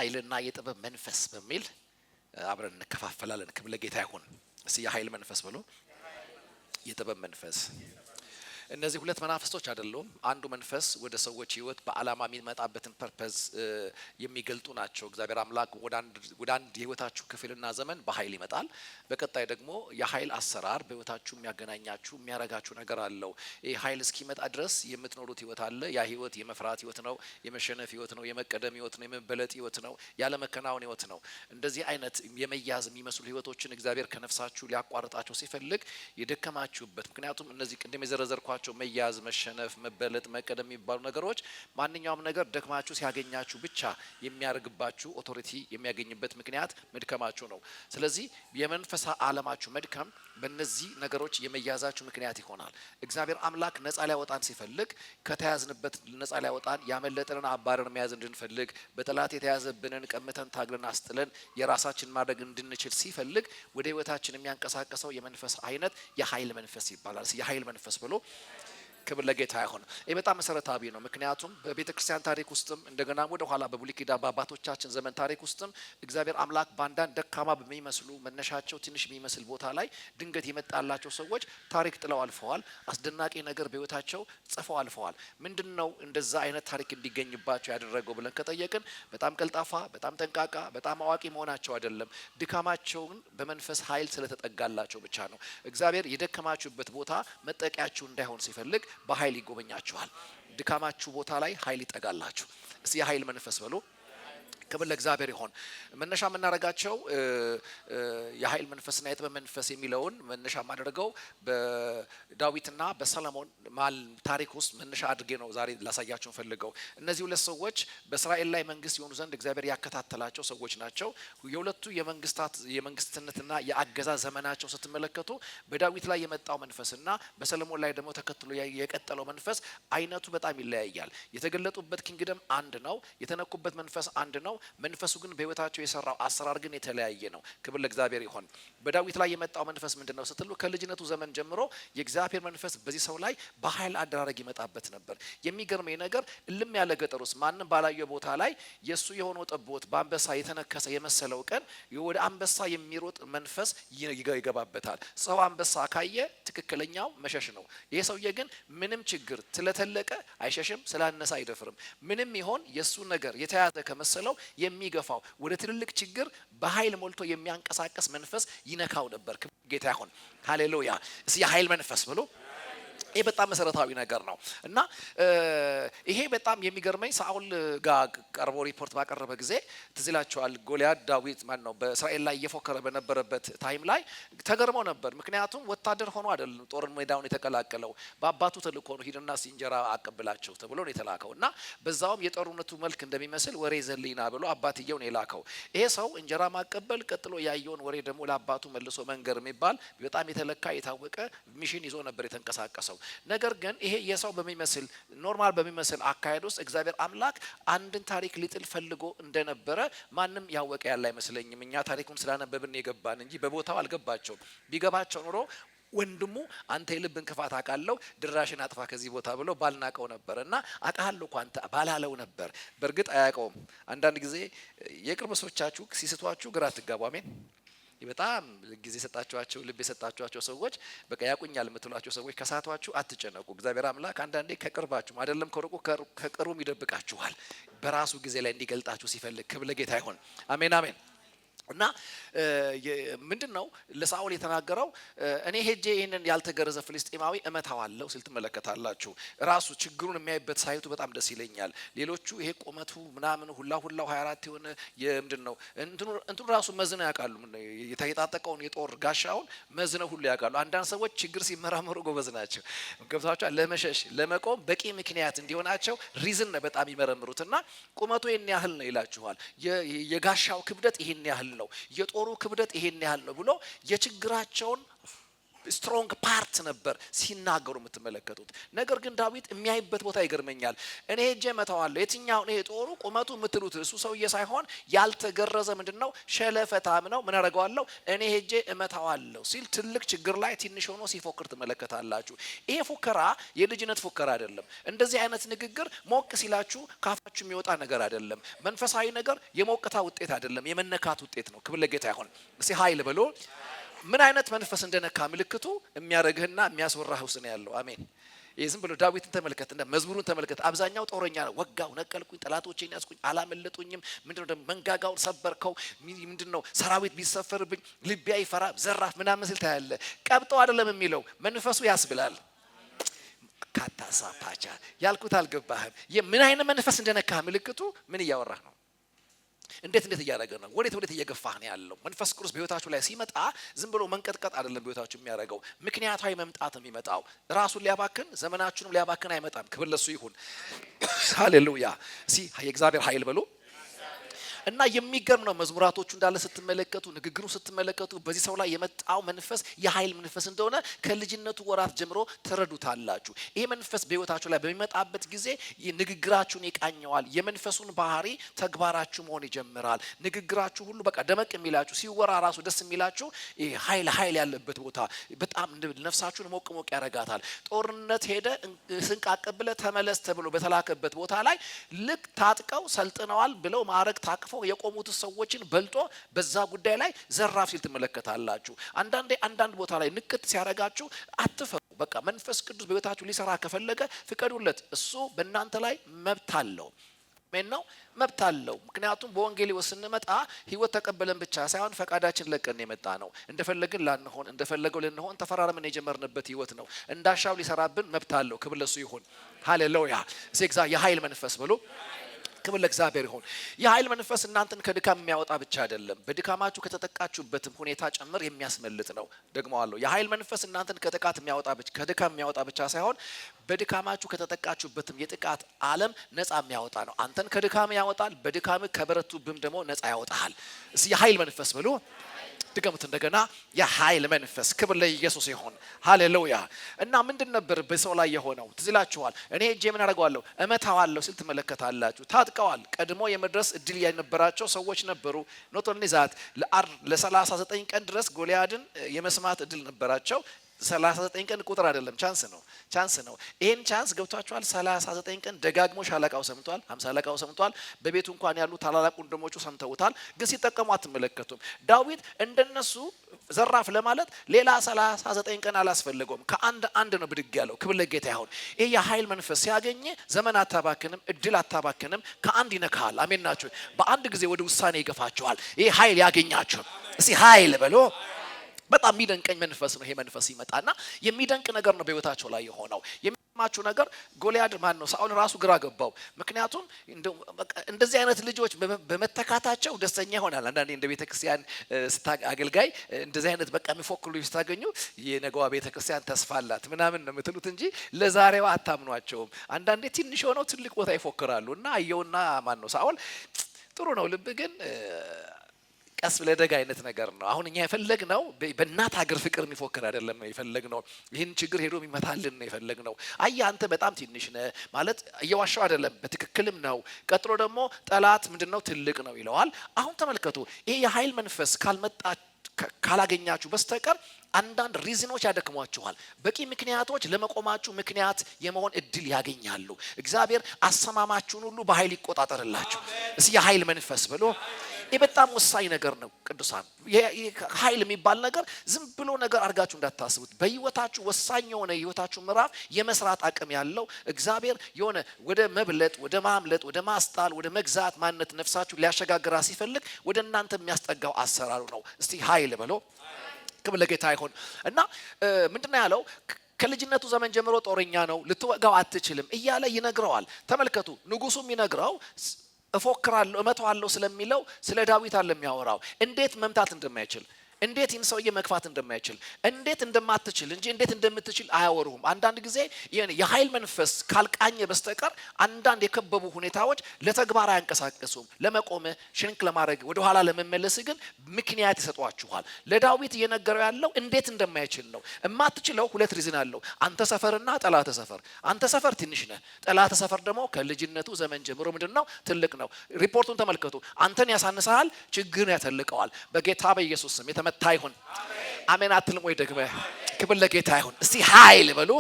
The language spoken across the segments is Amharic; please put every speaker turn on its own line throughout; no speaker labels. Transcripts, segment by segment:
የኃይልና የጥበብ መንፈስ በሚል አብረን እንከፋፈላለን። ክብር ለጌታ ይሁን። እስቲ የኃይል መንፈስ ብሎ የጥበብ መንፈስ እነዚህ ሁለት መናፍስቶች አይደሉም። አንዱ መንፈስ ወደ ሰዎች ህይወት በአላማ የሚመጣበትን ፐርፐዝ የሚገልጡ ናቸው። እግዚአብሔር አምላክ ወደ አንድ የህይወታችሁ ክፍልና ዘመን በኃይል ይመጣል። በቀጣይ ደግሞ የኃይል አሰራር በህይወታችሁ የሚያገናኛችሁ የሚያረጋችሁ ነገር አለው። ይሄ ኃይል እስኪመጣ ድረስ የምትኖሩት ህይወት አለ። ያ ህይወት የመፍራት ህይወት ነው፣ የመሸነፍ ህይወት ነው፣ የመቀደም ህይወት ነው፣ የመበለጥ ህይወት ነው፣ ያለ መከናወን ህይወት ነው። እንደዚህ አይነት የመያዝ የሚመስሉ ህይወቶችን እግዚአብሔር ከነፍሳችሁ ሊያቋርጣቸው ሲፈልግ የደከማችሁበት ምክንያቱም እነዚህ ቅድም የዘረዘርኳቸው መያዝ፣ መሸነፍ፣ መበለጥ፣ መቀደም የሚባሉ ነገሮች ማንኛውም ነገር ደክማችሁ ሲያገኛችሁ ብቻ የሚያርግባችሁ ኦቶሪቲ የሚያገኝበት ምክንያት መድከማችሁ ነው። ስለዚህ የመንፈስ ዓለማችሁ መድከም በእነዚህ ነገሮች የመያዛችሁ ምክንያት ይሆናል። እግዚአብሔር አምላክ ነፃ ሊያወጣን ሲፈልግ ከተያዝንበት ነፃ ሊያወጣን ያመለጠንን አባረን መያዝ እንድንፈልግ በጠላት የተያዘብንን ቀምተን ታግለን አስጥለን የራሳችን ማድረግ እንድንችል ሲፈልግ ወደ ህይወታችን የሚያንቀሳቀሰው የመንፈስ አይነት የኃይል መንፈስ ይባላል። የኃይል መንፈስ ብሎ ክብር ለጌታ ይሁን። ይህ በጣም መሰረታዊ ነው። ምክንያቱም በቤተ ክርስቲያን ታሪክ ውስጥም እንደገና ወደ ኋላ በብሉይ ኪዳን በአባቶቻችን ዘመን ታሪክ ውስጥም እግዚአብሔር አምላክ በአንዳንድ ደካማ በሚመስሉ መነሻቸው ትንሽ የሚመስል ቦታ ላይ ድንገት የመጣላቸው ሰዎች ታሪክ ጥለው አልፈዋል። አስደናቂ ነገር በህይወታቸው ጽፈው አልፈዋል። ምንድነው እንደዛ አይነት ታሪክ እንዲገኝባቸው ያደረገው ብለን ከጠየቅን በጣም ቀልጣፋ፣ በጣም ጠንቃቃ፣ በጣም አዋቂ መሆናቸው አይደለም። ድካማቸውን በመንፈስ ኃይል ስለተጠጋላቸው ብቻ ነው። እግዚአብሔር የደከማችሁበት ቦታ መጠቂያችሁ እንዳይሆን ሲፈልግ በኃይል ይጎበኛችኋል። ድካማችሁ ቦታ ላይ ኃይል ይጠጋላችሁ። እስቲ የኃይል መንፈስ በሉ። ክብር ለእግዚአብሔር ይሁን። መነሻ የምናደርጋቸው የኃይል መንፈስና የጥበብ መንፈስ የሚለውን መነሻ የማደርገው በዳዊትና በሰለሞን ማል ታሪክ ውስጥ መነሻ አድርጌ ነው ዛሬ ላሳያችሁ ፈልገው። እነዚህ ሁለት ሰዎች በእስራኤል ላይ መንግስት የሆኑ ዘንድ እግዚአብሔር ያከታተላቸው ሰዎች ናቸው። የሁለቱ የመንግስትነትና የአገዛዝ ዘመናቸው ስትመለከቱ በዳዊት ላይ የመጣው መንፈስና በሰለሞን ላይ ደግሞ ተከትሎ የቀጠለው መንፈስ አይነቱ በጣም ይለያያል። የተገለጡበት ኪንግደም አንድ ነው። የተነኩበት መንፈስ አንድ ነው። መንፈሱ ግን በህይወታቸው የሰራው አሰራር ግን የተለያየ ነው። ክብር ለእግዚአብሔር ይሁን። በዳዊት ላይ የመጣው መንፈስ ምንድነው ስትሉ ከልጅነቱ ዘመን ጀምሮ የእግዚአብሔር መንፈስ በዚህ ሰው ላይ በኃይል አደራረግ ይመጣበት ነበር። የሚገርመኝ ነገር እልም ያለ ገጠር ውስጥ ማንም ባላየው ቦታ ላይ የሱ የሆነው ጠቦት በአንበሳ የተነከሰ የመሰለው ቀን ወደ አንበሳ የሚሮጥ መንፈስ ይገባበታል። ሰው አንበሳ ካየ ትክክለኛው መሸሽ ነው። ይሄ ሰውዬ ግን ምንም ችግር ስለተለቀ አይሸሽም፣ ስላነሳ አይደፍርም። ምንም ይሆን የሱ ነገር የተያዘ ከመሰለው የሚገፋው ወደ ትልልቅ ችግር በኃይል ሞልቶ የሚያንቀሳቀስ መንፈስ ይነካው ነበር። ጌታ ይሁን። ሃሌሉያ። እስቲ የኃይል መንፈስ ብሎ ይሄ በጣም መሰረታዊ ነገር ነው እና ይሄ በጣም የሚገርመኝ ሳኦል ጋር ቀርቦ ሪፖርት ባቀረበ ጊዜ ትዝ ይላችኋል። ጎልያድ ዳዊት ማን ነው በእስራኤል ላይ እየፎከረ በነበረበት ታይም ላይ ተገርመው ነበር። ምክንያቱም ወታደር ሆኖ አይደለም ጦር ሜዳውን የተቀላቀለው በአባቱ ተልእኮ ነው። ሂድና እንጀራ አቀብላቸው ተብሎ ነው የተላከው እና በዛውም የጦርነቱ መልክ እንደሚመስል ወሬ ዘልይና ብሎ አባትየው ነው የላከው። ይሄ ሰው እንጀራ ማቀበል ቀጥሎ ያየውን ወሬ ደግሞ ለአባቱ መልሶ መንገር የሚባል በጣም የተለካ የታወቀ ሚሽን ይዞ ነበር የተንቀሳቀሰው። ነገር ግን ይሄ የሰው በሚመስል ኖርማል በሚመስል አካሄድ ውስጥ እግዚአብሔር አምላክ አንድን ታሪክ ሊጥል ፈልጎ እንደነበረ ማንም ያወቀ ያለ አይመስለኝም። እኛ ታሪኩን ስላነበብን የገባን እንጂ በቦታው አልገባቸውም። ቢገባቸው ኑሮ ወንድሙ አንተ የልብን ክፋት አውቃለሁ ድራሽን አጥፋ ከዚህ ቦታ ብሎ ባልናቀው ነበር እና አውቃለሁ እኮ አንተ ባላለው ነበር። በእርግጥ አያውቀውም። አንዳንድ ጊዜ የቅርብ ሰዎቻችሁ ሲስቷችሁ ግራ አትጋቡ። አሜን። በጣም ጊዜ የሰጣችኋቸው ልብ የሰጣችኋቸው ሰዎች በቃ ያቁኛል የምትሏቸው ሰዎች ከሳቷችሁ አትጨነቁ። እግዚአብሔር አምላክ አንዳንዴ ከቅርባችሁ አይደለም ከሩቁ ከቅሩም ይደብቃችኋል በራሱ ጊዜ ላይ እንዲገልጣችሁ ሲፈልግ። ክብር ለጌታ ይሁን። አሜን አሜን። እና ምንድነው ለሳኦል የተናገረው? እኔ ሄጄ ይሄንን ያልተገረዘ ፍልስጤማዊ እመታዋለሁ ሲል ትመለከታላችሁ። ራሱ ችግሩን የሚያይበት ሳይቱ በጣም ደስ ይለኛል። ሌሎቹ ይሄ ቆመቱ ምናምን ሁላው 24 የሆነ ምንድነው እንትኑ ራሱ መዝነው ያውቃሉ። የታጠቀውን የጦር ጋሻውን መዝነው ሁሉ ያውቃሉ። አንዳንድ ሰዎች ችግር ሲመራመሩ ጎበዝ ናቸው። ገብታችኋል? ለመሸሽ ለመቆም በቂ ምክንያት እንዲሆናቸው ሪዝን በጣም ይመረምሩትና ቁመቱ ይሄን ያህል ነው ይላችኋል። የጋሻው ክብደት ይሄን ያህል ነው፣ የጦሩ ክብደት ይሄን ያህል ነው ብሎ የችግራቸውን ስትሮንግ ፓርት ነበር ሲናገሩ የምትመለከቱት። ነገር ግን ዳዊት የሚያይበት ቦታ ይገርመኛል። እኔ ሄጄ እመታዋለሁ። የትኛው ነው ጦሩ ቁመቱ የምትሉት እሱ ሰውዬ ሳይሆን ያልተገረዘ ምንድነው ሸለፈታም ነው ምን አደርገዋለሁ እኔ ሄጄ እመታዋለሁ ሲል ትልቅ ችግር ላይ ትንሽ ሆኖ ሲፎክር ትመለከታላችሁ። ይሄ ፉከራ የልጅነት ፉከራ አይደለም። እንደዚህ አይነት ንግግር ሞቅ ሲላችሁ ካፋችሁ የሚወጣ ነገር አይደለም። መንፈሳዊ ነገር የሞቅታ ውጤት አይደለም፣ የመነካት ውጤት ነው። ክብር ለጌታ ይሁን። እስቲ ኃይል በሎ ምን አይነት መንፈስ እንደነካ ምልክቱ የሚያረግህና የሚያስወራህ ውስጥ ነው ያለው። አሜን። ይህ ዝም ብሎ ዳዊትን ተመልከት እና መዝሙሩን ተመልከት። አብዛኛው ጦረኛ ነው። ወጋው፣ ነቀልኩኝ፣ ጠላቶቼን ያስኩኝ፣ አላመለጡኝም። ምንድነው ደግሞ መንጋጋውን ሰበርከው። ምንድነው ሰራዊት ቢሰፈርብኝ ልቤ አይፈራ ዘራፍ ምናምን ሲል ታያለ። ቀብጠው አይደለም የሚለው መንፈሱ ያስብላል። ካታሳ ፓቻ ያልኩት አልገባህም? የምን አይነት መንፈስ እንደነካ ምልክቱ ምን እያወራህ ነው? እንዴት እያደረገ ነው? ወዴት እየገፋህ ነው ያለው? መንፈስ ቅዱስ በህይወታችሁ ላይ ሲመጣ ዝም ብሎ መንቀጥቀጥ አይደለም በህይወታችሁ የሚያደርገው፣ ምክንያታዊ መምጣት የሚመጣው ራሱን ሊያባክን ዘመናችሁንም ሊያባክን አይመጣም። ክብር ለሱ ይሁን። ሃሌሉያ። የእግዚአብሔር ኃይል በሉ እና የሚገርም ነው። መዝሙራቶቹ እንዳለ ስትመለከቱ፣ ንግግሩ ስትመለከቱ በዚህ ሰው ላይ የመጣው መንፈስ የኃይል መንፈስ እንደሆነ ከልጅነቱ ወራት ጀምሮ ተረዱታላችሁ። ይሄ መንፈስ በህይወታችሁ ላይ በሚመጣበት ጊዜ ንግግራችሁን ይቃኘዋል። የመንፈሱን ባህሪ ተግባራችሁ መሆን ይጀምራል። ንግግራችሁ ሁሉ በቃ ደመቅ የሚላችሁ ሲወራ ራሱ ደስ የሚላችሁ ኃይል ያለበት ቦታ በጣም ነፍሳችሁን ሞቅ ያረጋታል። ጦርነት ሄደ ስንቅ አቀብለ ተመለስ ተብሎ በተላከበት ቦታ ላይ ልክ ታጥቀው ሰልጥነዋል ብለው ማዕረግ ታቅፈው የቆሙት ሰዎችን በልጦ በዛ ጉዳይ ላይ ዘራፍ ሲል ትመለከታላችሁ። አንዳንድ ቦታ ላይ ንቅት ሲያረጋችሁ አትፈሩ። በቃ መንፈስ ቅዱስ በህይወታችሁ ሊሰራ ከፈለገ ፍቀዱለት። እሱ በእናንተ ላይ መብት አለው። ነው መብት አለው። ምክንያቱም በወንጌል ስንመጣ ህይወት ተቀበለን ብቻ ሳይሆን ፈቃዳችን ለቀን የመጣ ነው። እንደፈለግን ላንሆን እንደፈለገው ልንሆን ተፈራረምን የጀመርንበት ህይወት ነው። እንዳሻው ሊሰራብን መብት አለው። ክብር ለሱ ይሁን። ሃሌሉያ። ሴግዛ የኃይል መንፈስ ብሎ ክብር ለእግዚአብሔር ይሁን። የኃይል መንፈስ እናንተን ከድካም የሚያወጣ ብቻ አይደለም፣ በድካማችሁ ከተጠቃችሁበትም ሁኔታ ጭምር የሚያስመልጥ ነው። ደግመዋለሁ። የኃይል መንፈስ እናንተን ከድካም የሚያወጣ ብቻ ሳይሆን በድካማችሁ ከተጠቃችሁበትም የጥቃት ዓለም ነፃ የሚያወጣ ነው። አንተን ከድካም ያወጣል፣ በድካም ከበረቱብም ደግሞ ነፃ ያወጣል። እስኪ የኃይል መንፈስ ብሎ ድገሙት እንደገና። የኃይል መንፈስ ክብር ለኢየሱስ ይሁን። ሃሌሉያ። እና ምንድን ነበር በሰው ላይ የሆነው? ትዝ ይላችኋል። እኔ እጄ ምን አደርገዋለሁ እመታዋለሁ ሲል ትመለከታላችሁ። ታጥቀዋል። ቀድሞ የመድረስ እድል የነበራቸው ሰዎች ነበሩ። ኖት ኦንሊ ዛት ለ39 ቀን ድረስ ጎልያድን የመስማት እድል ነበራቸው። 39 ቀን ቁጥር አይደለም፣ ቻንስ ነው። ይሄን ቻንስ ገብቷቸዋል። 39 ቀን ደጋግሞ ሻለቃው ሰምቷል፣ 50 ሻለቃው ሰምቷል። በቤቱ እንኳን ያሉ ታላላቅ ወንድሞቹ ሰምተውታል። ግን ሲጠቀሙ አትመለከቱም። ዳዊት እንደነሱ ዘራፍ ለማለት ሌላ 39 ቀን አላስፈልገውም። ከአንድ ነው ብድግ ያለው። ክብር ለጌታ ይሁን። ይሄ የኃይል መንፈስ ሲያገኝ ዘመን አታባክንም፣ እድል አታባክንም። ከአንድ ይነካል። አሜን ናችሁ። በአንድ ጊዜ ወደ ውሳኔ ይገፋቸዋል። ይሄ ኃይል ያገኛቸው። እስቲ ኃይል በሎ። በጣም የሚደንቀኝ መንፈስ ነው። ይሄ መንፈስ ይመጣና የሚደንቅ ነገር ነው በህይወታቸው ላይ የሆነው። የሚማችሁ ነገር ጎልያድ ማን ነው? ሳኦል ራሱ ግራ ገባው። ምክንያቱም እንደዚህ አይነት ልጆች በመተካታቸው ደስተኛ ይሆናል። አንዳንዴ እንደ ቤተክርስቲያን አገልጋይ እንደዚህ አይነት በቃ የሚፎክሩ ስታገኙ የነገዋ ቤተክርስቲያን ተስፋ አላት ምናምን ነው የምትሉት እንጂ ለዛሬዋ አታምኗቸውም። አንዳንዴ ትንሽ ሆነው ትልቅ ቦታ ይፎክራሉ። እና አየውና ማን ነው ሳኦል ጥሩ ነው ልብ ግን ቀስ ብለህ አይነት ነገር ነው። አሁን እኛ የፈለግነው በእናት ሀገር ፍቅር የሚፎክር አይደለም ነው የፈለግነው። ይህን ችግር ሄዶ የሚመታልን ነው የፈለግነው። አየህ አንተ በጣም ትንሽ ነህ ማለት እየዋሻው አይደለም፣ በትክክልም ነው። ቀጥሎ ደግሞ ጠላት ምንድነው ትልቅ ነው ይለዋል። አሁን ተመልከቱ፣ ይሄ የኃይል መንፈስ ካላገኛችሁ በስተቀር አንዳንድ ሪዝኖች ያደክሟችኋል። በቂ ምክንያቶች ለመቆማችሁ ምክንያት የመሆን እድል ያገኛሉ። እግዚአብሔር አሰማማችሁን ሁሉ በኃይል ይቆጣጠርላችሁ። እስኪ የኃይል መንፈስ ብሎ ይህ በጣም ወሳኝ ነገር ነው ቅዱሳን። ኃይል የሚባል ነገር ዝም ብሎ ነገር አድርጋችሁ እንዳታስቡት። በህይወታችሁ ወሳኝ የሆነ የህይወታችሁ ምዕራፍ የመስራት አቅም ያለው እግዚአብሔር የሆነ ወደ መብለጥ፣ ወደ ማምለጥ፣ ወደ ማስጣል፣ ወደ መግዛት ማንነት ነፍሳችሁ ሊያሸጋግራ ሲፈልግ ወደ እናንተ የሚያስጠጋው አሰራሩ ነው። እስቲ ኃይል ብሎ ክብር ለጌታ ይሁን። እና ምንድነው ያለው? ከልጅነቱ ዘመን ጀምሮ ጦረኛ ነው፣ ልትወጋው አትችልም እያለ ይነግረዋል። ተመልከቱ፣ ንጉሱም ይነግረው እፎክራለሁ እመታዋለሁ ስለሚለው ስለ ዳዊት አለ የሚያወራው። እንዴት መምታት እንደማይችል እንዴት ይህን ሰውዬ መግፋት እንደማይችል እንዴት እንደማትችል እንጂ እንዴት እንደምትችል አያወሩም። አንዳንድ ጊዜ የኃይል መንፈስ ካልቃኘ በስተቀር አንዳንድ የከበቡ ሁኔታዎች ለተግባር አያንቀሳቀሱም። ለመቆም ሽንክ ለማድረግ ወደ ኋላ ለመመለስ ግን ምክንያት ይሰጧችኋል። ለዳዊት እየነገረው ያለው እንዴት እንደማይችል ነው። እማትችለው ሁለት ሪዝን አለው። አንተ ሰፈርና ጠላት ሰፈር። አንተ ሰፈር ትንሽ ነህ፣ ጠላት ሰፈር ደግሞ ከልጅነቱ ዘመን ጀምሮ ምንድነው ትልቅ ነው። ሪፖርቱን ተመልከቱ። አንተን ያሳንሳል፣ ችግርን ያተልቀዋል። በጌታ በኢየሱስ ስም የተመታ ይሁን። አሜን አትልም ወይ? ደግመ ክብር ለጌታ ይሁን። እስቲ ኃይል በሉ።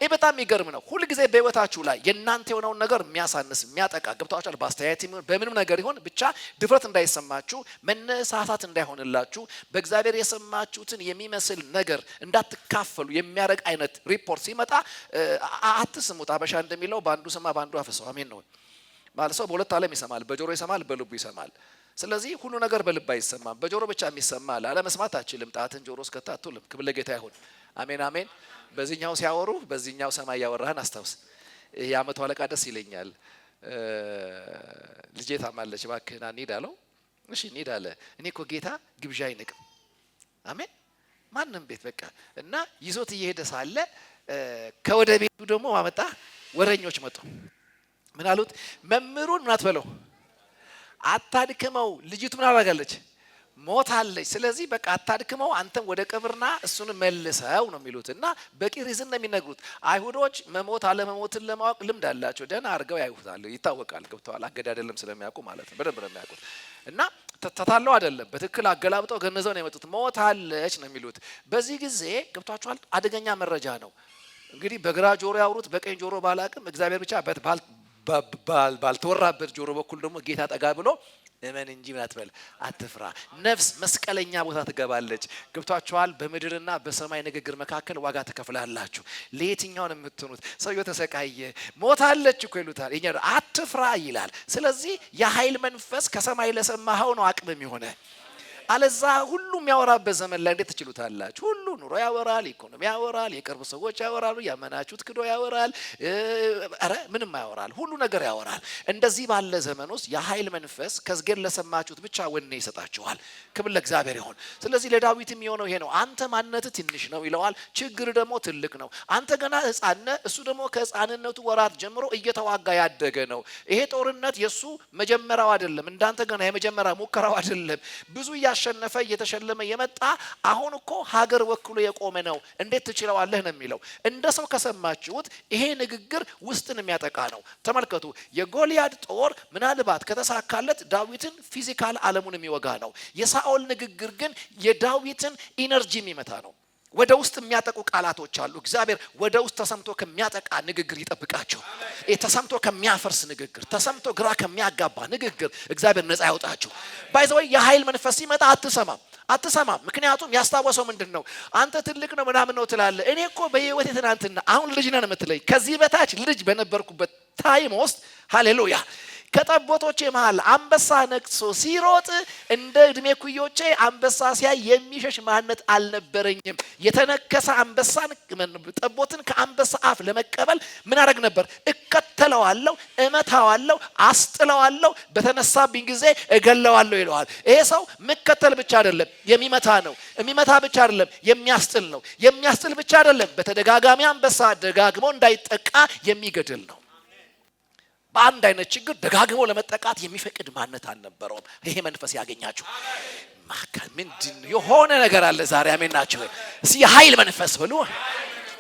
ይህ በጣም የሚገርም ነው። ሁሉ ጊዜ በህይወታችሁ ላይ የእናንተ የሆነውን ነገር የሚያሳንስ የሚያጠቃ ገብታችኋል። በአስተያየት በምንም ነገር ይሆን ብቻ ድፍረት እንዳይሰማችሁ፣ መነሳሳት እንዳይሆንላችሁ፣ በእግዚአብሔር የሰማችሁትን የሚመስል ነገር እንዳትካፈሉ የሚያደርግ አይነት ሪፖርት ሲመጣ አትስሙት። አበሻ እንደሚለው በአንዱ ስማ በአንዱ አፍሰው። አሜን ነው ማለት ሰው በሁለት ዓለም ይሰማል። በጆሮ ይሰማል፣ በልቡ ይሰማል። ስለዚህ ሁሉ ነገር በልብ አይሰማም። በጆሮ ብቻ የሚሰማ አለመስማት አትችልም። ጣትን ጆሮ እስከታ አትውልም። ክብር ለጌታ ይሁን። አሜን አሜን። በዚህኛው ሲያወሩ በዚህኛው ሰማይ ያወራህን አስታውስ። የአመቱ አለቃ ደስ ይለኛል። ልጄ ታማለች እባክህና እንሂድ አለው። እሺ እንሂድ አለ። እኔ እኮ ጌታ ግብዣ አይንቅም። አሜን። ማንም ቤት በቃ እና ይዞት እየሄደ ሳለ ከወደ ቤቱ ደግሞ አመጣ። ወረኞች መጡ። ምን አሉት? መምህሩን ምን አትበለው፣ አታድክመው። ልጅቱ ምን አደርጋለች? ሞታለች። ስለዚህ በቃ አታድክመው፣ አንተም ወደ ቀብርና እሱን መልሰው ነው የሚሉት። እና በቂ ሪዝን ነው የሚነግሩት። አይሁዶች መሞት አለመሞትን ለማወቅ ልምድ አላቸው። ደህና አድርገው ያዩታል፣ ይታወቃል። ገብተዋል። አገዳደልም ስለሚያውቁ ማለት ነው። በደንብ ነው የሚያውቁት። እና ተታለው አይደለም፣ በትክክል አገላብጠው ገነዘው ነው የመጡት። ሞታለች ነው የሚሉት። በዚህ ጊዜ ገብቷቸዋል። አደገኛ መረጃ ነው። እንግዲህ በግራ ጆሮ ያወሩት በቀኝ ጆሮ ባላቅም እግዚአብሔር ብቻ ባልተወራበት ጆሮ በኩል ደግሞ ጌታ ጠጋ ብሎ እመን እንጂ ምን አትበል፣ አትፍራ። ነፍስ መስቀለኛ ቦታ ትገባለች። ገብቷችኋል። በምድርና በሰማይ ንግግር መካከል ዋጋ ትከፍላላችሁ። ለየትኛው ነው የምትሆኑት? ሰውየው ተሰቃየ፣ ሞታለች እኮ ይሉታል። እኛ አትፍራ ይላል። ስለዚህ የኃይል መንፈስ ከሰማይ ለሰማኸው ነው አቅም የሆነ። አለዛ ሁሉም ያወራበት ዘመን ላይ እንዴት ትችሉታላችሁ? ሁሉ ኑሮ ያወራል፣ ኢኮኖሚ ያወራል፣ የቅርብ ሰዎች ያወራሉ፣ ያመናችሁት ክዶ ያወራል፣ አረ ምንም ያወራል፣ ሁሉ ነገር ያወራል። እንደዚህ ባለ ዘመን ውስጥ የኃይል መንፈስ ከዝገር ለሰማችሁት ብቻ ወኔ ይሰጣችኋል። ክብር ለእግዚአብሔር ይሁን። ስለዚህ ለዳዊትም የሆነው ይሄ ነው። አንተ ማንነትህ ትንሽ ነው ይለዋል፣ ችግር ደግሞ ትልቅ ነው። አንተ ገና ሕፃን ነህ፣ እሱ ደግሞ ከሕፃንነቱ ወራት ጀምሮ እየተዋጋ ያደገ ነው። ይሄ ጦርነት የሱ መጀመሪያው አይደለም፣ እንዳንተ ገና የመጀመሪያ ሙከራው አይደለም። ብዙ እያሸነፈ እየተሸለመ የመጣ አሁን እኮ ሀገር ወክሎ የቆመ ነው። እንዴት ትችለዋለህ ነው የሚለው። እንደ ሰው ከሰማችሁት ይሄ ንግግር ውስጥን የሚያጠቃ ነው። ተመልከቱ። የጎልያድ ጦር ምናልባት ከተሳካለት ዳዊትን ፊዚካል ዓለሙን የሚወጋ ነው። የሳኦል ንግግር ግን የዳዊትን ኢነርጂ የሚመታ ነው። ወደ ውስጥ የሚያጠቁ ቃላቶች አሉ። እግዚአብሔር ወደ ውስጥ ተሰምቶ ከሚያጠቃ ንግግር ይጠብቃቸው። ተሰምቶ ከሚያፈርስ ንግግር፣ ተሰምቶ ግራ ከሚያጋባ ንግግር እግዚአብሔር ነፃ ያውጣቸው። ባይዘው የኃይል መንፈስ ሲመጣ አትሰማም። ምክንያቱም ያስታወሰው ምንድን ነው? አንተ ትልቅ ነው ምናምን ነው ትላለህ። እኔ እኮ በህይወቴ ትናንትና አሁን ልጅ ነን የምትለኝ ከዚህ በታች ልጅ በነበርኩበት ታይም ውስጥ ሃሌሉያ ከጠቦቶቼ መሃል አንበሳ ነቅሶ ሲሮጥ እንደ እድሜ ኩዮቼ አንበሳ ሲያይ የሚሸሽ ማንነት አልነበረኝም። የተነከሰ አንበሳን ጠቦትን ከአንበሳ አፍ ለመቀበል ምን አደረግ ነበር? እከተለዋለሁ፣ እመታዋለሁ፣ አስጥለዋለሁ፣ በተነሳብኝ ጊዜ እገለዋለሁ ይለዋል። ይሄ ሰው መከተል ብቻ አይደለም የሚመታ ነው። የሚመታ ብቻ አይደለም የሚያስጥል ነው። የሚያስጥል ብቻ አይደለም በተደጋጋሚ አንበሳ ደጋግሞ እንዳይጠቃ የሚገድል ነው። በአንድ አይነት ችግር ደጋግሞ ለመጠቃት የሚፈቅድ ማንነት አልነበረውም። ይሄ መንፈስ ያገኛችሁ ምንድን የሆነ ነገር አለ ዛሬ። አሜን ናቸው። እስኪ የኃይል መንፈስ ብሉ።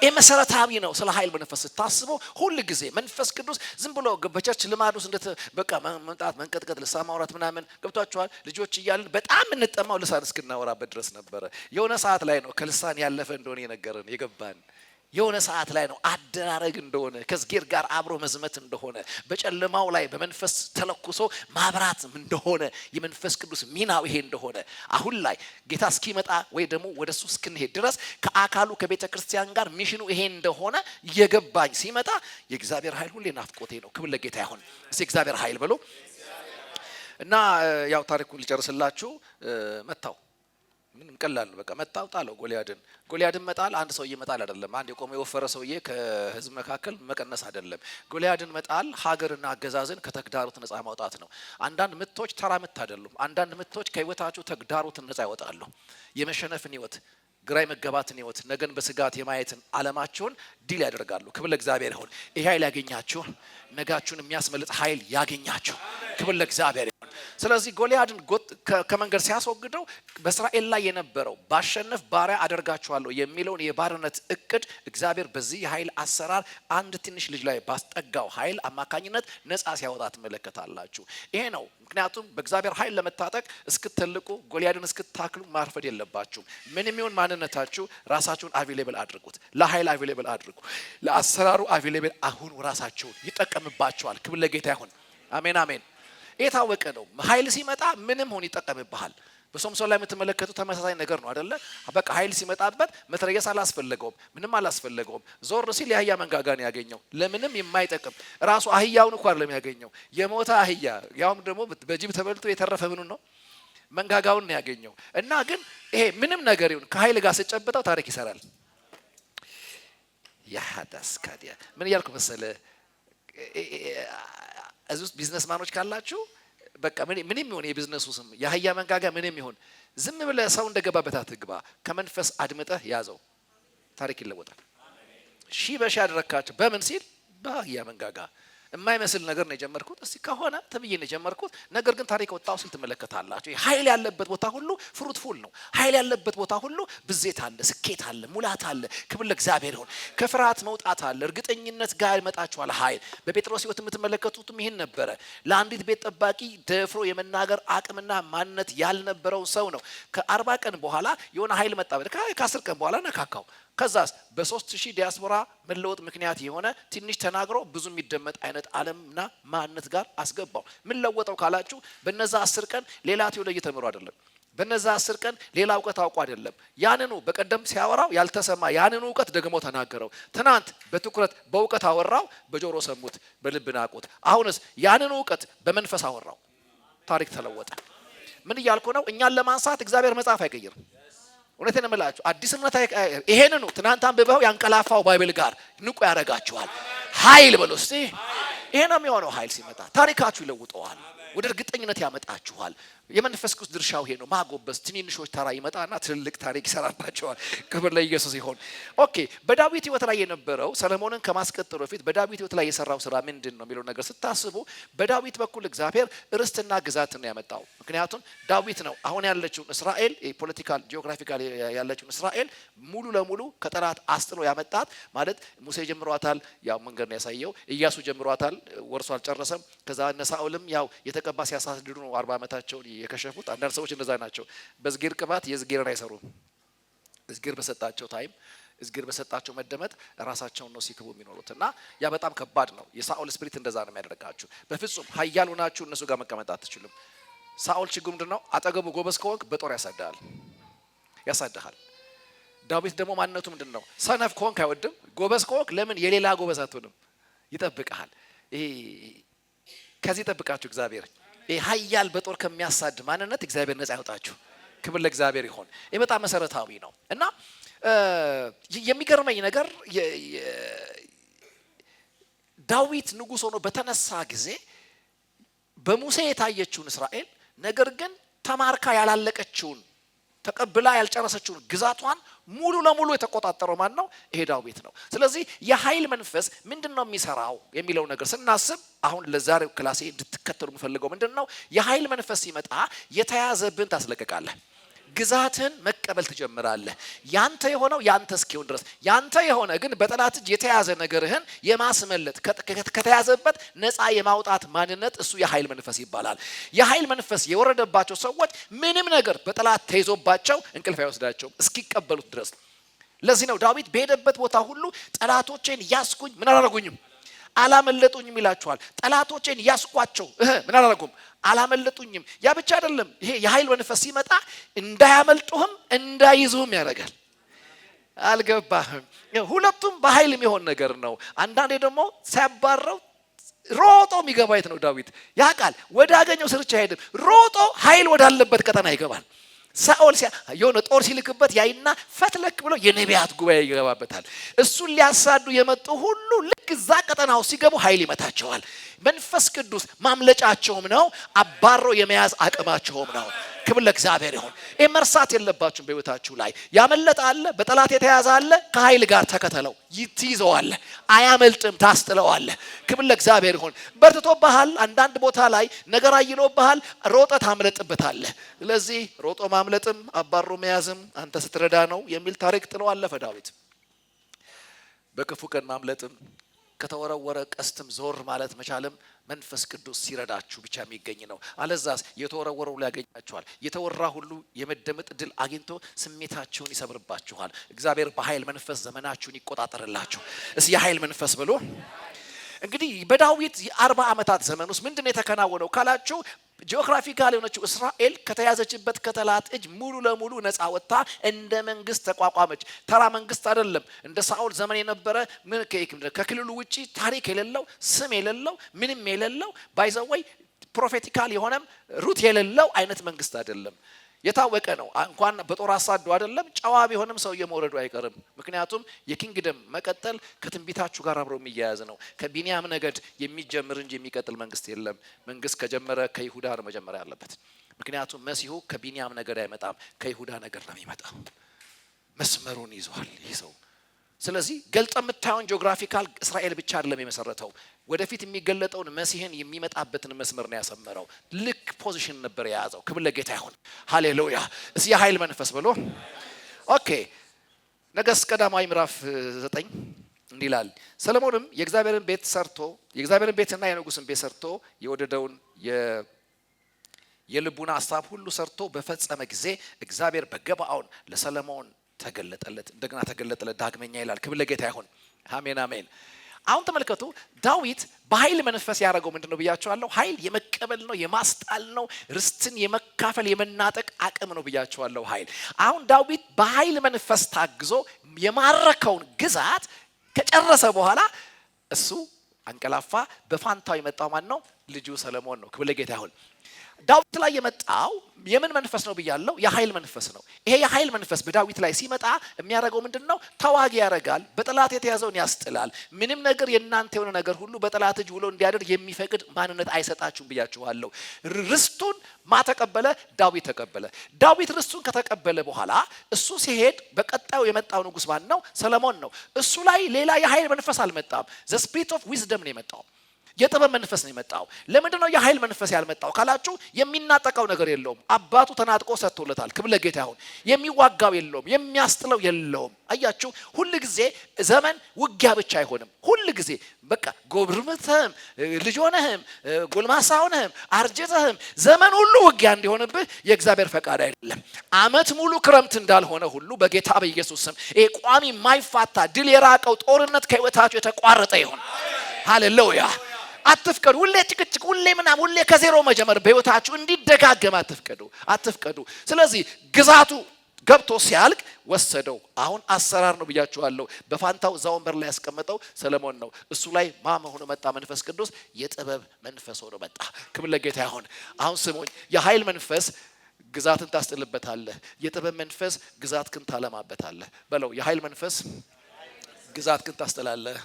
ይህ መሰረታዊ ነው። ስለ ኃይል መንፈስ ስታስቡ ሁል ጊዜ መንፈስ ቅዱስ ዝም ብሎ በቸርች ልማድ ውስጥ በቃ መምጣት፣ መንቀጥቀጥ፣ ልሳን ማውራት ምናምን ገብቷችኋል። ልጆች እያልን በጣም እንጠማው ልሳን እስክናወራበት ድረስ ነበረ። የሆነ ሰዓት ላይ ነው ከልሳን ያለፈ እንደሆነ የነገረን የገባን። የሆነ ሰዓት ላይ ነው አደራረግ እንደሆነ ከዝጌር ጋር አብሮ መዝመት እንደሆነ በጨለማው ላይ በመንፈስ ተለኩሶ ማብራት እንደሆነ የመንፈስ ቅዱስ ሚናው ይሄ እንደሆነ አሁን ላይ ጌታ እስኪመጣ ወይ ደግሞ ወደሱ እስክንሄድ ድረስ ከአካሉ ከቤተ ክርስቲያን ጋር ሚሽኑ ይሄ እንደሆነ የገባኝ ሲመጣ የእግዚአብሔር ኃይል ሁሌ ናፍቆቴ ነው። ክብር ለጌታ ይሁን። እስኪ እግዚአብሔር ኃይል ብሎ እና ያው ታሪኩን ልጨርስላችሁ። ምንም ቀላል ነው። በቃ መጣው ጣለው ጎልያድን መጣል አንድ ሰውዬ መጣል አይደለም። አንድ የቆመ የወፈረ ሰውዬ ከህዝብ መካከል መቀነስ አይደለም። ጎልያድን መጣል ሀገርና አገዛዝን ከተግዳሮት ነፃ ማውጣት ነው። አንዳንድ ምቶች ተራ ምት አይደሉም። አንዳንድ ምቶች ከህይወታችሁ ተግዳሮትን ነፃ ያወጣሉ። የመሸነፍን ህይወት፣ ግራ የመገባትን ህይወት፣ ነገን በስጋት የማየትን ዓለማችሁን ዲል ያደርጋሉ። ክብር ለእግዚአብሔር ይሁን። ይሄ ኃይል ያገኛችሁ፣ ነጋችሁን የሚያስመልጥ ኃይል ያገኛችሁ። ክብር ለእግዚአብሔር ይሁን። ስለዚህ ጎልያድን ከመንገድ ሲያስወግደው በእስራኤል ላይ የነበረው ባሸነፍ ባሪያ አደርጋችኋለሁ የሚለውን የባርነት እቅድ እግዚአብሔር በዚህ የኃይል አሰራር አንድ ትንሽ ልጅ ላይ ባስጠጋው ኃይል አማካኝነት ነፃ ሲያወጣ ትመለከታላችሁ። ይሄ ነው ምክንያቱም በእግዚአብሔር ኃይል ለመታጠቅ እስክትልቁ ጎልያድን እስክታክሉ ማርፈድ የለባችሁም። ምንም ይሁን ማንነታችሁ ራሳችሁን አቬሌብል አድርጉት። ለኃይል አቬሌብል አድርጉ። ለአሰራሩ አቬሌብል አሁን ራሳችሁን ይጠቀምባችኋል። ክብር ለጌታ ይሁን። አሜን አሜን። የታወቀ ነው። ኃይል ሲመጣ ምንም ሆን ይጠቀምብሃል። በሶምሶን ላይ የምትመለከቱ ተመሳሳይ ነገር ነው አይደለ? በቃ ኃይል ሲመጣበት መትረየስ አላስፈለገውም፣ ምንም አላስፈለገውም። ዞር ሲል የአህያ መንጋጋ ነው ያገኘው። ለምንም የማይጠቅም ራሱ አህያውን እንኳን ለሚያገኘው የሞተ አህያ ያውም ደግሞ በጅብ ተበልቶ የተረፈ ምኑን ነው መንጋጋውን ነው ያገኘው። እና ግን ይሄ ምንም ነገር ይሁን ከኃይል ጋር ስጨብጠው ታሪክ ይሰራል። ያዳስ ካዲያ ምን እያልኩ መሰለ እዚህ ውስጥ ቢዝነስማኖች ካላችሁ በቃ ምንም ይሁን የቢዝነሱ ስም የአህያ መንጋጋ ምንም ይሁን ዝም ብለህ ሰው እንደገባበት አትግባ። ከመንፈስ አድምጠህ ያዘው፣ ታሪክ ይለወጣል። ሺህ በሺ ያደረካቸው በምን ሲል በአህያ መንጋጋ የማይመስል ነገር ነው የጀመርኩት። እስቲ ከሆነ ተብዬ ነው የጀመርኩት። ነገር ግን ታሪክ ወጣው ሲል ትመለከታላችሁ። ኃይል ያለበት ቦታ ሁሉ ፍሩትፉል ነው። ኃይል ያለበት ቦታ ሁሉ ብዜት አለ፣ ስኬት አለ፣ ሙላት አለ። ክብር ለእግዚአብሔር ይሁን። ከፍርሃት መውጣት አለ። እርግጠኝነት ጋር ይመጣችኋል ኃይል። በጴጥሮስ ሕይወት የምትመለከቱትም ይህን ነበረ። ለአንዲት ቤት ጠባቂ ደፍሮ የመናገር አቅምና ማንነት ያልነበረው ሰው ነው። ከ40 ቀን በኋላ የሆነ ኃይል መጣ። ከ10 ቀን በኋላ ነካካው። ከዛስ በ3000 ዲያስፖራ መለወጥ ምክንያት የሆነ ትንሽ ተናግሮ ብዙ የሚደመጥ አይነት ዓለምና ማንነት ጋር አስገባው። ምን ለወጠው ካላችሁ በነዛ 10 ቀን ሌላ ቴዎሎጂ ተምሮ አይደለም። በነዛ 10 ቀን ሌላ እውቀት አውቆ አይደለም። ያንኑ በቀደም ሲያወራው ያልተሰማ ያንኑ እውቀት ደግሞ ተናገረው። ትናንት በትኩረት በእውቀት አወራው፣ በጆሮ ሰሙት፣ በልብ ናቁት። አሁንስ ያንኑ እውቀት በመንፈስ አወራው። ታሪክ ተለወጠ። ምን እያልኩ ነው? እኛን ለማንሳት እግዚአብሔር መጽሐፍ አይቀይርም። እውነቴን እምላችሁ አዲስነት ይሄንን ነው። ትናንት አንብበው ያንቀላፋው ባይብል ጋር ንቁ ያደርጋችኋል። ኃይል በሉ እስቲ። ይሄ ነው የሚሆነው። ኃይል ሲመጣ ታሪካችሁ ይለውጠዋል፣ ወደ እርግጠኝነት ያመጣችኋል። የመንፈስ ቅዱስ ድርሻው ይሄ ነው። ማጎበዝ ትንንሾች ተራ ይመጣና ትልልቅ ታሪክ ይሰራባቸዋል። ክብር ለኢየሱስ ይሁን። ኦኬ በዳዊት ሕይወት ላይ የነበረው ሰለሞንን ከማስቀጠሉ በፊት በዳዊት ሕይወት ላይ የሰራው ስራ ምንድን ነው የሚለው ነገር ስታስቡ በዳዊት በኩል እግዚአብሔር ርስትና ግዛትን ያመጣው። ምክንያቱም ዳዊት ነው አሁን ያለችውን እስራኤል ፖለቲካል ጂኦግራፊካል ያለችውን እስራኤል ሙሉ ለሙሉ ከጠላት አስጥሎ ያመጣት ማለት ሙሴ ጀምሯታል። ያው መንገድ ነው ያሳየው። ኢያሱ ጀምሯታል፣ ወርሶ አልጨረሰም። ከዛ እነ ሳኦልም ያው የተቀባ ሲያሳድዱ ነው 40 ዓመታቸውን የከሸፉት። አንዳንድ ሰዎች እንደዛ ናቸው። በዝጌር ቅባት የዝጌርን አይሰሩም። ዝጌር በሰጣቸው ታይም ዝጌር በሰጣቸው መደመጥ ራሳቸውን ነው ሲክቡ የሚኖሩት። እና ያ በጣም ከባድ ነው። የሳኦል ስፒሪት እንደዛ ነው የሚያደርጋችሁ። በፍጹም ኃያል ሆናችሁ እነሱ ጋር መቀመጥ አትችሉም። ሳኦል ችግሩ ምንድነው? አጠገቡ ጎበዝ ከሆንክ በጦር ያሳድሃል። ዳዊት ደግሞ ማንነቱ ምንድነው? ሰነፍ ከሆንክ አይወድም። ጎበዝ ከሆንክ ለምን የሌላ ጎበዝ አትሆንም? ይጠብቅሃል። ከዚህ ይጠብቃችሁ እግዚአብሔር። ኃያል በጦር ከሚያሳድ ማንነት እግዚአብሔር ነፃ ያወጣችሁ። ክብር ለእግዚአብሔር ይሁን። ይህ በጣም መሰረታዊ ነው። እና የሚገርመኝ ነገር ዳዊት ንጉሥ ሆኖ በተነሳ ጊዜ በሙሴ የታየችውን እስራኤል ነገር ግን ተማርካ ያላለቀችውን ተቀብላ ያልጨረሰችውን ግዛቷን ሙሉ ለሙሉ የተቆጣጠረው ማን ነው? ይሄ ዳዊት ነው። ስለዚህ የኃይል መንፈስ ምንድነው የሚሰራው የሚለው ነገር ስናስብ አሁን ለዛሬው ክላሴ እንድትከተሉ የምፈልገው ምንድነው? የኃይል መንፈስ ሲመጣ የተያዘብን ታስለቀቃለህ። ግዛትን መቀበል ትጀምራለህ። ያንተ የሆነው ያንተ እስኪሆን ድረስ ያንተ የሆነ ግን በጠላት እጅ የተያዘ ነገርህን የማስመለጥ ከተያዘበት ነፃ የማውጣት ማንነት እሱ የኃይል መንፈስ ይባላል። የኃይል መንፈስ የወረደባቸው ሰዎች ምንም ነገር በጠላት ተይዞባቸው እንቅልፍ አይወስዳቸውም እስኪቀበሉት ድረስ። ለዚህ ነው ዳዊት በሄደበት ቦታ ሁሉ ጠላቶቼን ያስኩኝ ምን አላደረጉኝም አላመለጡኝም ይላቸዋል። ጠላቶቼን ያስኳቸው ምን አላደረጉም አላመለጡኝም። ያ ብቻ አይደለም። ይሄ የኃይል መንፈስ ሲመጣ እንዳያመልጡህም እንዳይዙህም ያደርጋል። አልገባህም? ሁለቱም በኃይል የሚሆን ነገር ነው። አንዳንዴ ደግሞ ሲያባረው ሮጦ የሚገባ የት ነው? ዳዊት ያውቃል። ወደ አገኘው ስርቻ አይሄድም። ሮጦ ኃይል ወዳለበት ቀጠና ይገባል። ሳኦል የሆነ ጦር ሲልክበት ያይና ፈትለክ ብሎ የነቢያት ጉባኤ ይገባበታል። እሱን ሊያሳዱ የመጡ ሁሉ ልክ እዛ ቀጠናው ሲገቡ ኃይል ይመታቸዋል። መንፈስ ቅዱስ ማምለጫቸውም ነው፣ አባሮ የመያዝ አቅማቸውም ነው። ክብር ለእግዚአብሔር ይሁን። ይሄ መርሳት የለባችሁም። በህይወታችሁ ላይ ያመለጠ አለ፣ በጠላት የተያዘ አለ፣ ከኃይል ጋር ተከተለው፣ ትይዘዋለህ፣ አያመልጥም፣ ታስጥለዋለህ። ክብር ለእግዚአብሔር ይሁን። በርትቶብሃል፣ አንዳንድ ቦታ ላይ ነገር አይሎብሃል፣ ሮጠ ታምለጥበታለህ። ስለዚህ ሮጦ ማምለጥም አባሮ መያዝም አንተ ስትረዳ ነው የሚል ታሪክ ጥሎ አለፈ ዳዊት። በክፉ ቀን ማምለጥም ከተወረወረ ቀስትም ዞር ማለት መቻልም መንፈስ ቅዱስ ሲረዳችሁ ብቻ የሚገኝ ነው። አለዛስ የተወረወረው ሊያገኛችኋል። የተወራ ሁሉ የመደመጥ ድል አግኝቶ ስሜታችሁን ይሰብርባችኋል። እግዚአብሔር በኃይል መንፈስ ዘመናችሁን ይቆጣጠርላችሁ። እስኪ የኃይል መንፈስ ብሎ እንግዲህ በዳዊት የ40 ዓመታት ዘመን ውስጥ ምንድነው የተከናወነው ካላችሁ ጂኦግራፊካሊ የሆነችው እስራኤል ከተያዘችበት ከጠላት እጅ ሙሉ ለሙሉ ነፃ ወጣ እንደ መንግስት ተቋቋመች። ተራ መንግስት አይደለም። እንደ ሳኦል ዘመን የነበረ ምን ከክልሉ ውጪ ታሪክ የሌለው ስም የሌለው ምንም የሌለው ባይዘወይ ፕሮፌቲካል የሆነም ሩት የሌለው አይነት መንግስት አይደለም። የታወቀ ነው። እንኳን በጦር አሳዱ አይደለም ጨዋ ቢሆንም ሰው የመወረዱ አይቀርም። ምክንያቱም የኪንግደም መቀጠል ከትንቢታችሁ ጋር አብሮ የሚያያዝ ነው። ከቢንያም ነገድ የሚጀምር እንጂ የሚቀጥል መንግስት የለም። መንግስት ከጀመረ ከይሁዳ ነው መጀመር ያለበት። ምክንያቱም መሲሁ ከቢንያም ነገድ አይመጣም፣ ከይሁዳ ነገድ ነው የሚመጣው። መስመሩን ይዟል ይህ ሰው። ስለዚህ ገልጠ የምታዩን ጂኦግራፊካል እስራኤል ብቻ አይደለም የመሰረተው፣ ወደፊት የሚገለጠውን መሲህን የሚመጣበትን መስመር ነው ያሰመረው። ልክ ፖዚሽን ነበር የያዘው። ክብር ለጌታ ይሁን። ሃሌሉያ። እስኪ የኃይል መንፈስ ብሎ ኦኬ። ነገሥት ቀዳማዊ ምዕራፍ 9 እንዲህ ይላል። ሰሎሞንም የእግዚአብሔርን ቤት ሰርቶ የእግዚአብሔርን ቤትና የንጉሥን ቤት ሰርቶ የወደደውን የልቡና ሐሳብ ሁሉ ሰርቶ በፈጸመ ጊዜ እግዚአብሔር በገባኦን ለሰሎሞን ተገለጠለት፣ እንደገና ተገለጠለት ዳግመኛ ይላል። ክብር ለጌታ ይሁን። አሜን አሜን። አሁን ተመልከቱ፣ ዳዊት በኃይል መንፈስ ያደረገው ምንድነው ብያቸዋለሁ? ኃይል የመቀበል ነው፣ የማስጣል ነው፣ ርስትን የመካፈል የመናጠቅ አቅም ነው ብያቸዋለሁ ኃይል። አሁን ዳዊት በኃይል መንፈስ ታግዞ የማረከውን ግዛት ከጨረሰ በኋላ እሱ አንቀላፋ። በፋንታው የመጣው ማን ነው? ልጁ ሰሎሞን ነው። ክብር ለጌታ ይሁን። ዳዊት ላይ የመጣው የምን መንፈስ ነው ብያለሁ? የኃይል መንፈስ ነው። ይሄ የኃይል መንፈስ በዳዊት ላይ ሲመጣ የሚያደርገው ምንድነው? ተዋጊ ያደርጋል፣ በጠላት የተያዘውን ያስጥላል። ምንም ነገር የናንተ የሆነ ነገር ሁሉ በጠላት እጅ ውሎ እንዲያደርግ የሚፈቅድ ማንነት አይሰጣችሁም ብያችኋለሁ። ርስቱን ማተቀበለ ዳዊት ተቀበለ። ዳዊት ርስቱን ከተቀበለ በኋላ እሱ ሲሄድ በቀጣዩ የመጣው ንጉስ ማን ነው? ሰሎሞን ነው። እሱ ላይ ሌላ የኃይል መንፈስ አልመጣም። ዘ ስፒሪት ኦፍ ዊዝደም ነው የመጣው። የጥበብ መንፈስ ነው የመጣው። ለምንድን ነው የኃይል መንፈስ ያልመጣው ካላችሁ የሚናጠቀው ነገር የለውም። አባቱ ተናጥቆ ሰጥቶለታል። ክብር ለጌታ ይሁን። የሚዋጋው የለውም፣ የሚያስጥለው የለውም። አያችሁ፣ ሁሉ ጊዜ ዘመን ውጊያ ብቻ አይሆንም። ሁሉ ጊዜ በቃ ጎብርምተህም ልጅ ሆነህም ጎልማሳ ሆነህም አርጅተህም ዘመን ሁሉ ውጊያ እንዲሆንብህ የእግዚአብሔር ፈቃድ አይደለም። ዓመት ሙሉ ክረምት እንዳልሆነ ሁሉ በጌታ በኢየሱስ ስም ይሄ ቋሚ የማይፋታ ድል የራቀው ጦርነት ከህይወታችሁ የተቋረጠ ይሁን። ሃሌሉያ። አትፍቀዱ። ሁሌ ጭቅጭቅ፣ ሁሌ ምናምን፣ ሁሌ ከዜሮ መጀመር በህይወታችሁ እንዲደጋገም አትፍቀዱ። ስለዚህ ግዛቱ ገብቶ ሲያልቅ ወሰደው። አሁን አሰራር ነው ብያችኋለሁ። በፋንታው እዛ ወንበር ላይ ያስቀመጠው ሰሎሞን ነው። እሱ ላይ ማን ሆኖ መጣ? መንፈስ ቅዱስ የጥበብ መንፈስ ሆኖ መጣ። ክብር ለጌታ ይሁን። አሁን ስሙኝ፣ የኃይል መንፈስ ግዛትን ታስጥልበታለህ። የጥበብ መንፈስ ግዛትክን ታለማበታለህ። በለው፣ የኃይል መንፈስ ግዛትክን ታስጥላለህ፣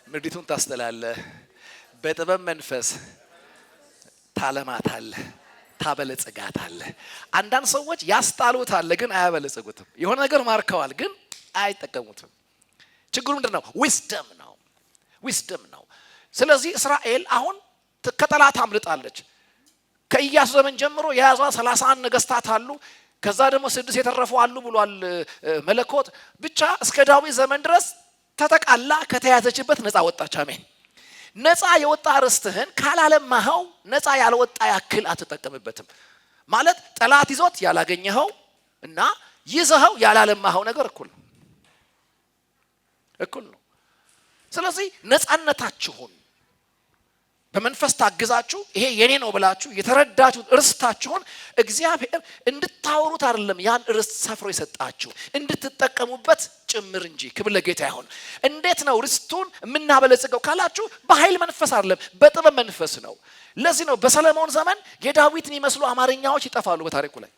ምድሪቱን ታስጥላለህ። በጥበብ መንፈስ ታለማታለህ፣ ታበለጽጋታለህ። አንዳንድ ሰዎች ያስጣሉታል ግን አያበለጽጉትም። የሆነ ነገር ማርከዋል ግን አይጠቀሙትም። ችግሩ ምንድነው? ዊዝደም ነው። ስለዚህ እስራኤል አሁን ከጠላት አምልጣለች። ከኢያሱ ዘመን ጀምሮ የያዟ 31 ነገስታት አሉ። ከዛ ደግሞ 6 የተረፉ አሉ ብሏል መለኮት። ብቻ እስከ ዳዊት ዘመን ድረስ ተጠቃላ ከተያዘችበት ነፃ ወጣች። አሜን። ነፃ የወጣ ርስትህን ካላለማኸው ነፃ ያልወጣ ያክል አትጠቀምበትም። ማለት ጠላት ይዞት ያላገኘኸው እና ይዘኸው ያላለማኸው ነገር እኩል ነው። ስለዚህ ነፃነታችሁን በመንፈስ ታግዛችሁ ይሄ የኔ ነው ብላችሁ የተረዳችሁ ርስታችሁን እግዚአብሔር እንድታወሩት አይደለም ያን ርስት ሰፍሮ የሰጣችሁ እንድትጠቀሙበት ጭምር እንጂ። ክብር ለጌታ ይሁን። እንዴት ነው ርስቱን የምናበለጽገው ካላችሁ በኃይል መንፈስ አይደለም፣ በጥበብ መንፈስ ነው። ለዚህ ነው በሰሎሞን ዘመን የዳዊትን የሚመስሉ አማርኛዎች ይጠፋሉ በታሪኩ ላይ።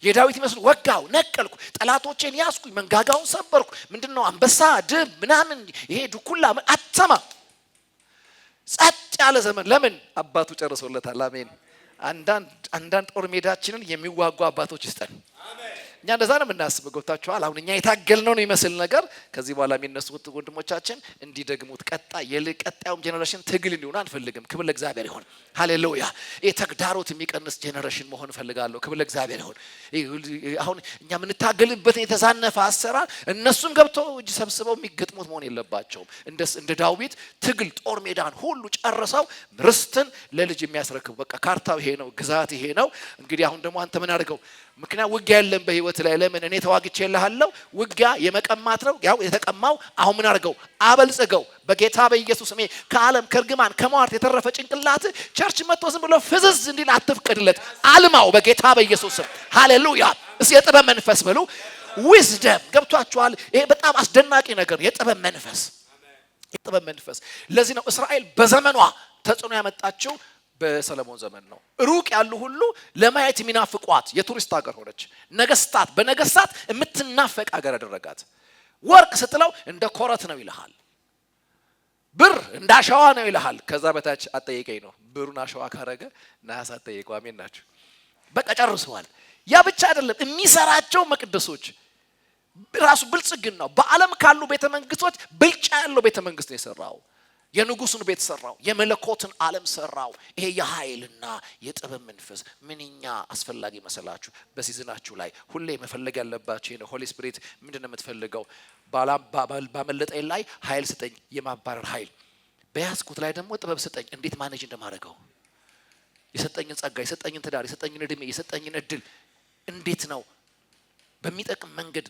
የዳዊት ይመስል ወጋው፣ ነቀልኩ፣ ጠላቶቼን ያስኩኝ፣ መንጋጋውን ሰበርኩ። ምንድነው አንበሳ፣ ድብ ምናምን ይሄ ዱኩላ አትሰማ። ጸጥ ያለ ዘመን። ለምን? አባቱ ጨርሶለታል። አሜን። አንዳንድ ጦር ሜዳችንን የሚዋጉ አባቶች ይስጠን። እኛ እንደዛ ነው የምናስበው። ገብታችኋል? አሁን እኛ የታገልነው ነው የሚመስል ነገር ከዚህ በኋላ የሚነሱት ወንድሞቻችን እንዲደግሙት ቀጣዩም ጄኔሬሽን ትግል እንዲሆን አንፈልግም። ክብር ለእግዚአብሔር ይሁን። ሃሌሉያ። ይሄ ተግዳሮት የሚቀንስ ጄኔሬሽን መሆን እፈልጋለሁ። ክብር ለእግዚአብሔር ይሁን። አሁን እኛ የምንታገልበትን የተዛነፈ አሰራር እነሱም ገብተው እጅ ሰብስበው የሚገጥሙት መሆን የለባቸውም። እንደ ዳዊት ትግል ጦር ሜዳን ሁሉ ጨርሰው ርስትን ለልጅ የሚያስረክቡ በቃ ካርታው ይሄ ነው፣ ግዛት ይሄ ነው። እንግዲህ አሁን ደግሞ አንተ ምን አድርገው ምክንያት ውጊያ የለም በህይወት ላይ። ለምን? እኔ ተዋግቼልሃለሁ። ውጊያ የመቀማት ነው። ያው የተቀማው አሁን ምን አድርገው አበልጽገው በጌታ በኢየሱስ ስም ከዓለም ከርግማን ከሟርት የተረፈ ጭንቅላት ቸርች መጥቶ ዝም ብሎ ፍዝዝ እንዲል አትፍቀድለት። አልማው በጌታ በኢየሱስ ስም። ሃሌሉያ። እስኪ የጥበብ መንፈስ በሉ። ዊዝደም ገብቷችኋል? ይሄ በጣም አስደናቂ ነገር የጥበብ መንፈስ። የጥበብ መንፈስ ለዚህ ነው እስራኤል በዘመኗ ተጽዕኖ ያመጣችው በሰለሞን ዘመን ነው። ሩቅ ያሉ ሁሉ ለማየት የሚናፍቋት የቱሪስት ሀገር ሆነች። ነገስታት በነገስታት የምትናፈቅ ሀገር አደረጋት። ወርቅ ስትለው እንደ ኮረት ነው ይልሃል። ብር እንደ አሸዋ ነው ይልሃል። ከዛ በታች አጠይቀኝ ነው። ብሩን አሸዋ ካረገ ነሐስ አጠይቀው። አሜን ናችሁ። በቃ ጨርሰዋል። ያ ብቻ አይደለም፣ የሚሰራቸው መቅደሶች ራሱ ብልጽግናው በዓለም ካሉ ቤተ መንግስቶች ብልጫ ያለው ቤተ መንግስት ነው የሰራው። የንጉሱን ቤት ሰራው። የመለኮትን ዓለም ሰራው። ይሄ የኃይልና የጥበብ መንፈስ ምንኛ አስፈላጊ መሰላችሁ? በሲዝናችሁ ላይ ሁሌ መፈለግ ያለባችሁ ነው። ሆሊ ስፒሪት ምንድነው የምትፈልገው? ባመለጠኝ ላይ ኃይል ስጠኝ፣ የማባረር ኃይል። በያዝኩት ላይ ደግሞ ጥበብ ስጠኝ፣ እንዴት ማኔጅ እንደማደርገው። የሰጠኝን ጸጋ፣ የሰጠኝን ትዳር፣ የሰጠኝን እድሜ፣ የሰጠኝን እድል እንዴት ነው በሚጠቅም መንገድ